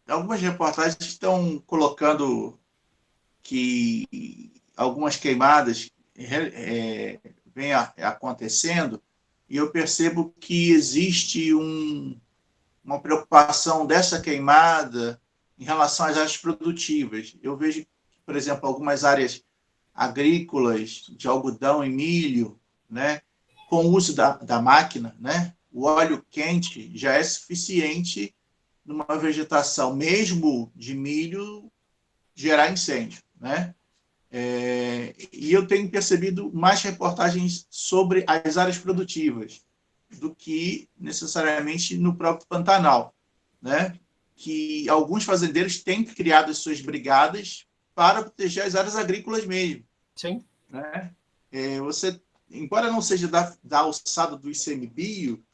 algumas reportagens estão colocando que algumas queimadas vêm acontecendo e eu percebo que existe uma preocupação dessa queimada em relação às áreas produtivas. Eu vejo, por exemplo, algumas áreas agrícolas de algodão e milho, né, com o uso da máquina, né, o óleo quente já é suficiente numa vegetação, mesmo de milho, gerar incêndio, né? E eu tenho percebido mais reportagens sobre as áreas produtivas do que necessariamente no próprio Pantanal, né? Que alguns fazendeiros têm criado as suas brigadas para proteger as áreas agrícolas mesmo. Sim. Né? Você, embora não seja da alçada do ICMBio,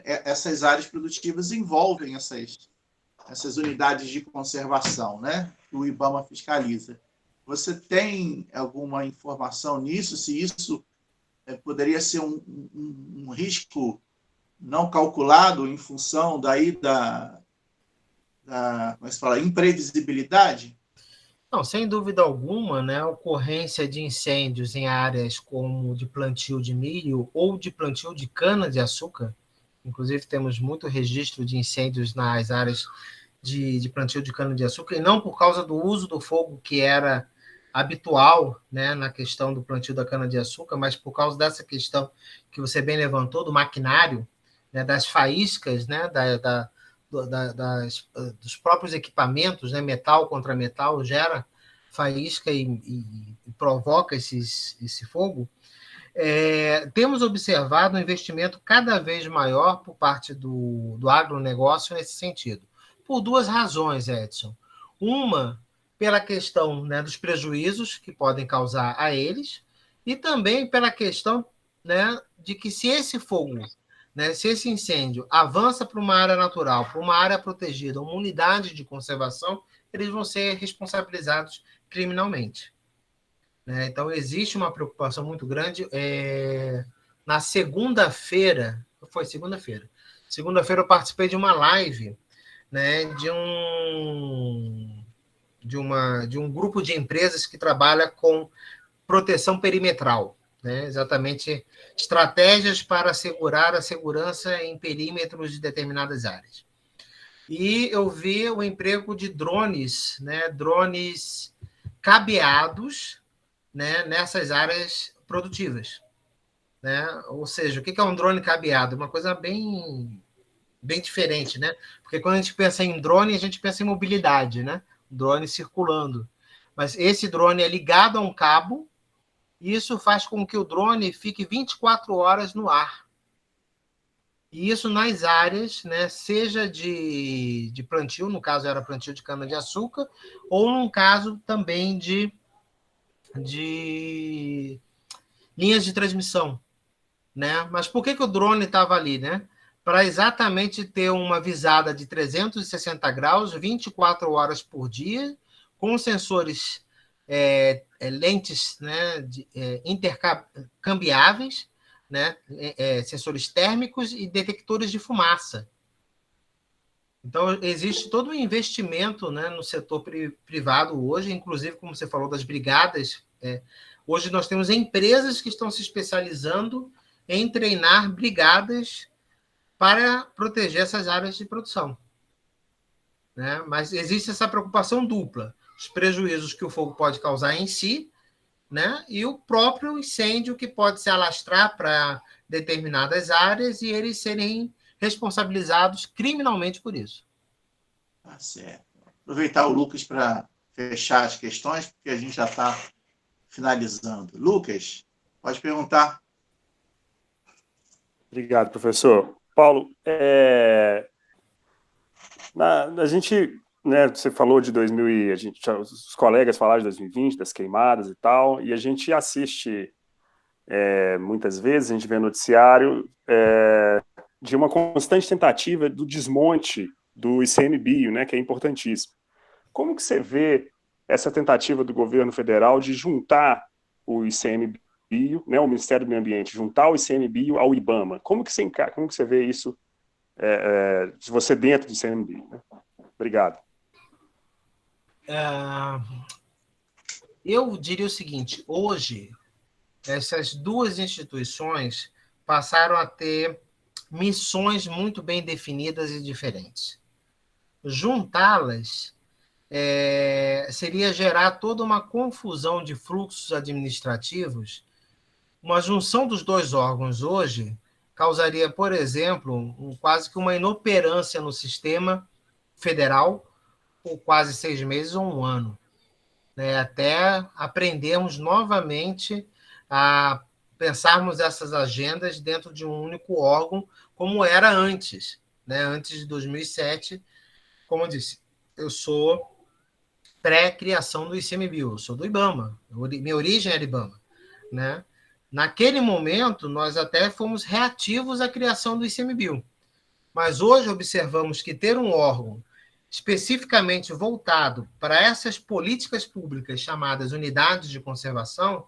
essas áreas produtivas envolvem essas unidades de conservação, né? Que o IBAMA fiscaliza. Você tem alguma informação nisso? Se isso poderia ser um risco não calculado em função daí da como se fala, imprevisibilidade? Não, sem dúvida alguma, né, a ocorrência de incêndios em áreas como de plantio de milho ou de plantio de cana-de-açúcar, inclusive temos muito registro de incêndios nas áreas de plantio de cana-de-açúcar, e não por causa do uso do fogo que era habitual, né, na questão do plantio da cana-de-açúcar, mas por causa dessa questão que você bem levantou, do maquinário, né, das faíscas, né, dos próprios equipamentos, né, metal contra metal, gera faísca e provoca esse fogo. Temos observado um investimento cada vez maior por parte do agronegócio nesse sentido, por duas razões, Edson. Uma, pela questão, né, dos prejuízos que podem causar a eles, e também pela questão, né, de que se esse fogo, né, se esse incêndio avança para uma área natural, para uma área protegida, uma unidade de conservação, eles vão ser responsabilizados criminalmente. Né? Então, existe uma preocupação muito grande. Na segunda-feira, foi segunda-feira eu participei de uma live, né, de um grupo de empresas que trabalha com proteção perimetral, né? Exatamente estratégias para assegurar a segurança em perímetros de determinadas áreas. E eu vi o emprego de drones, né? Drones cabeados, né? Nessas áreas produtivas. Né? Ou seja, o que é um drone cabeado? Uma coisa bem diferente, né? Porque quando a gente pensa em drone, a gente pensa em mobilidade, né? Drone circulando. Mas esse drone é ligado a um cabo, e isso faz com que o drone fique 24 horas no ar. E isso nas áreas, né, seja de plantio, no caso era plantio de cana-de-açúcar, ou num caso também de linhas de transmissão. Né? Mas por que o drone estava ali? Né? para exatamente ter uma visada de 360 graus, 24 horas por dia, com sensores, lentes, né, intercambiáveis, né, sensores térmicos e detectores de fumaça. Então, existe todo um investimento, né, no setor privado hoje, inclusive, como você falou, das brigadas. Hoje nós temos empresas que estão se especializando em treinar brigadas para proteger essas áreas de produção, né? Mas existe essa preocupação dupla, os prejuízos que o fogo pode causar em si, né, e o próprio incêndio que pode se alastrar para determinadas áreas e eles serem responsabilizados criminalmente por isso. Tá certo. Aproveitar o Lucas para fechar as questões, porque a gente já está finalizando. Lucas, pode perguntar. Obrigado, professor. Paulo, a gente, né, você falou de 2000 e os colegas falaram de 2020, das queimadas e tal, e a gente assiste muitas vezes, a gente vê noticiário de uma constante tentativa do desmonte do ICMBio, né, que é importantíssimo. Como que você vê essa tentativa do governo federal de juntar o ICMBio, né, o Ministério do Meio Ambiente, juntar o ICMBio ao IBAMA? Como que você vê isso, se você dentro do ICMBio? Né? Obrigado. Eu diria o seguinte, hoje, essas duas instituições passaram a ter missões muito bem definidas e diferentes. Juntá-las seria gerar toda uma confusão de fluxos administrativos. Uma junção dos dois órgãos hoje causaria, por exemplo, quase que uma inoperância no sistema federal por quase 6 meses ou 1 ano, né? Até aprendermos novamente a pensarmos essas agendas dentro de um único órgão, como era antes, né? Antes de 2007, como eu disse, eu sou pré-criação do ICMBio, eu sou do IBAMA, minha origem era IBAMA, né? Naquele momento, nós até fomos reativos à criação do ICMBio, mas hoje observamos que ter um órgão especificamente voltado para essas políticas públicas chamadas unidades de conservação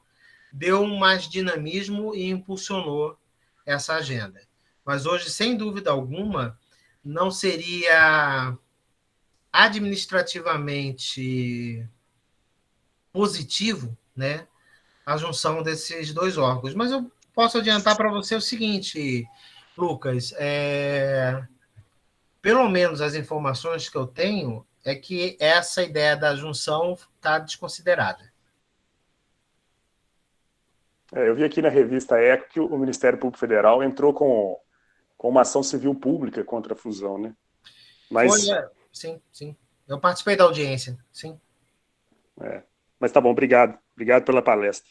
deu mais dinamismo e impulsionou essa agenda. Mas hoje, sem dúvida alguma, não seria administrativamente positivo, né, a junção desses dois órgãos. Mas eu posso adiantar para você o seguinte, Lucas, pelo menos as informações que eu tenho é que essa ideia da junção está desconsiderada. Eu vi aqui na revista Eco que o Ministério Público Federal entrou com uma ação civil pública contra a fusão, né? Mas... Sim. Eu participei da audiência, sim. Mas tá bom, obrigado. Obrigado pela palestra.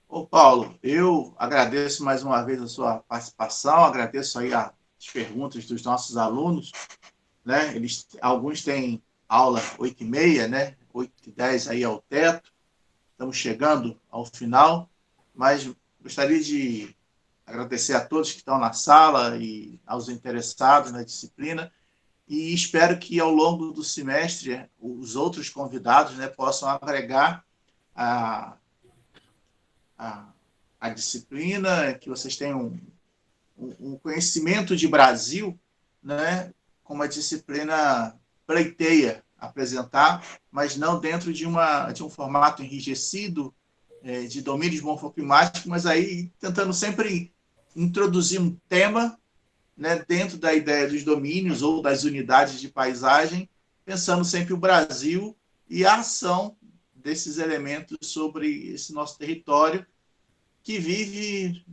Ô, Paulo, eu agradeço mais uma vez a sua participação, agradeço aí as perguntas dos nossos alunos, né? Alguns têm aula 8h30, né? 8h10 aí ao teto. Estamos chegando ao final, mas gostaria de agradecer a todos que estão na sala e aos interessados na disciplina e espero que ao longo do semestre os outros convidados, né, possam agregar a disciplina, que vocês tenham um conhecimento de Brasil, né, com uma disciplina pleiteia apresentar, mas não dentro de um formato enrijecido, de domínios morfoclimáticos, mas aí tentando sempre introduzir um tema, né, dentro da ideia dos domínios ou das unidades de paisagem, pensando sempre o Brasil e a ação desses elementos sobre esse nosso território, que vive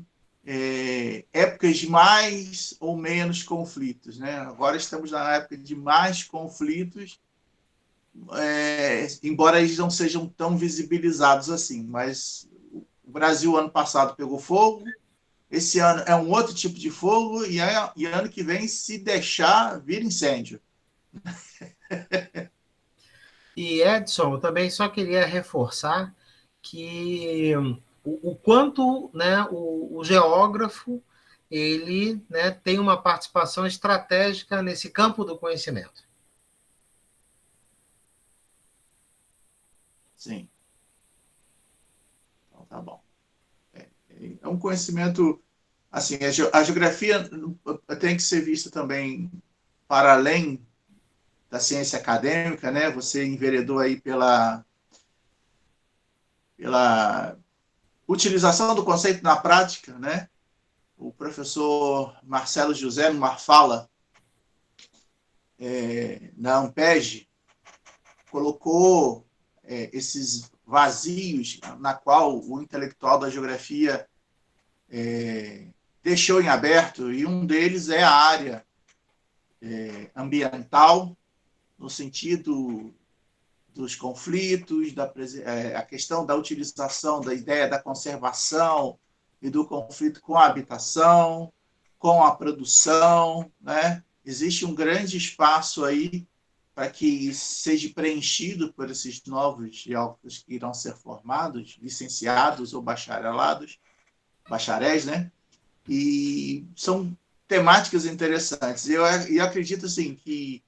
épocas de mais ou menos conflitos, né? Agora estamos na época de mais conflitos, embora eles não sejam tão visibilizados assim, mas o Brasil ano passado pegou fogo, esse ano é um outro tipo de fogo e ano que vem, se deixar, vira incêndio. E, Edson, eu também só queria reforçar que o quanto, né, o geógrafo ele, né, tem uma participação estratégica nesse campo do conhecimento. Sim. Então, tá bom. É um conhecimento, assim, a geografia tem que ser vista também para além da ciência acadêmica, né? Você enveredou aí pela utilização do conceito na prática, né? O professor Marcelo José, numa fala na Ampeg, colocou esses vazios na qual o intelectual da geografia deixou em aberto, e um deles é a área ambiental, no sentido dos conflitos, a questão da utilização da ideia da conservação e do conflito com a habitação, com a produção, né? Existe um grande espaço aí para que seja preenchido por esses novos geógrafos que irão ser formados, licenciados ou bacharéis, né? E são temáticas interessantes. Eu acredito assim, que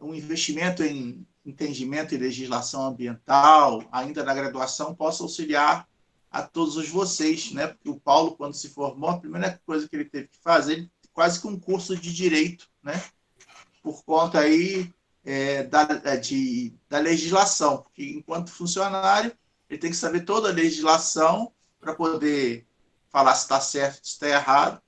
um investimento em entendimento e legislação ambiental, ainda na graduação, possa auxiliar a todos vocês, né? Porque o Paulo, quando se formou, a primeira coisa que ele teve que fazer, quase que um curso de direito, né? Por conta aí da legislação, porque enquanto funcionário, ele tem que saber toda a legislação para poder falar se está certo, se está errado,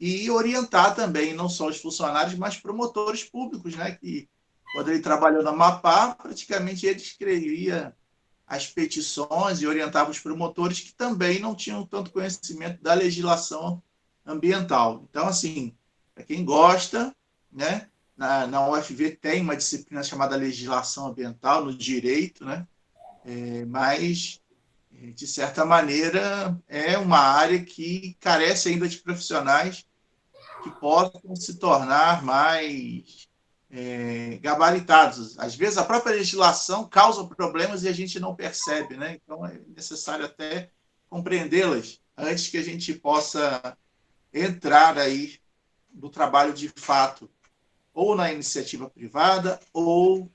e orientar também, não só os funcionários, mas promotores públicos, né? Que quando ele trabalhou na Amapá, praticamente ele escrevia as petições e orientava os promotores que também não tinham tanto conhecimento da legislação ambiental. Então, assim, para quem gosta, né, na UFV tem uma disciplina chamada legislação ambiental no direito, né? Mas, de certa maneira, é uma área que carece ainda de profissionais que possam se tornar mais gabaritados. Às vezes, a própria legislação causa problemas e a gente não percebe, né? Então, é necessário até compreendê-las antes que a gente possa entrar aí no trabalho de fato, ou na iniciativa privada, ou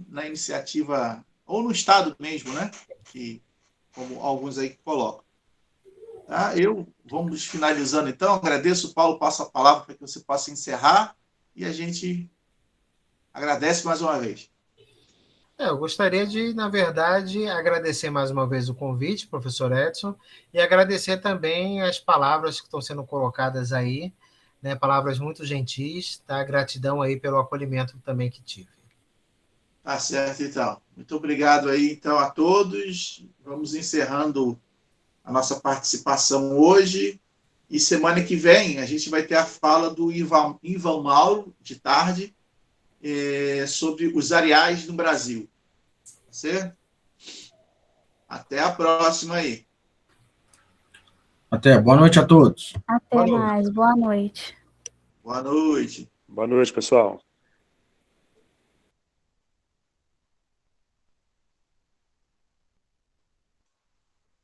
na iniciativa, ou no Estado mesmo, né? Que, como alguns aí colocam. Tá? Vamos finalizando, então. Agradeço, Paulo, passo a palavra para que você possa encerrar e a gente agradece mais uma vez. Eu gostaria de, na verdade, agradecer mais uma vez o convite, professor Edson, e agradecer também as palavras que estão sendo colocadas aí, né, palavras muito gentis, tá? Gratidão aí pelo acolhimento também que tive. Tá certo, então. Muito obrigado aí, então, a todos. Vamos encerrando a nossa participação hoje, e semana que vem a gente vai ter a fala do Ivan Mauro, de tarde, sobre os areais no Brasil. Certo? Até a próxima aí. Até. Boa noite a todos. Até mais. Boa noite. Boa noite. Boa noite, pessoal.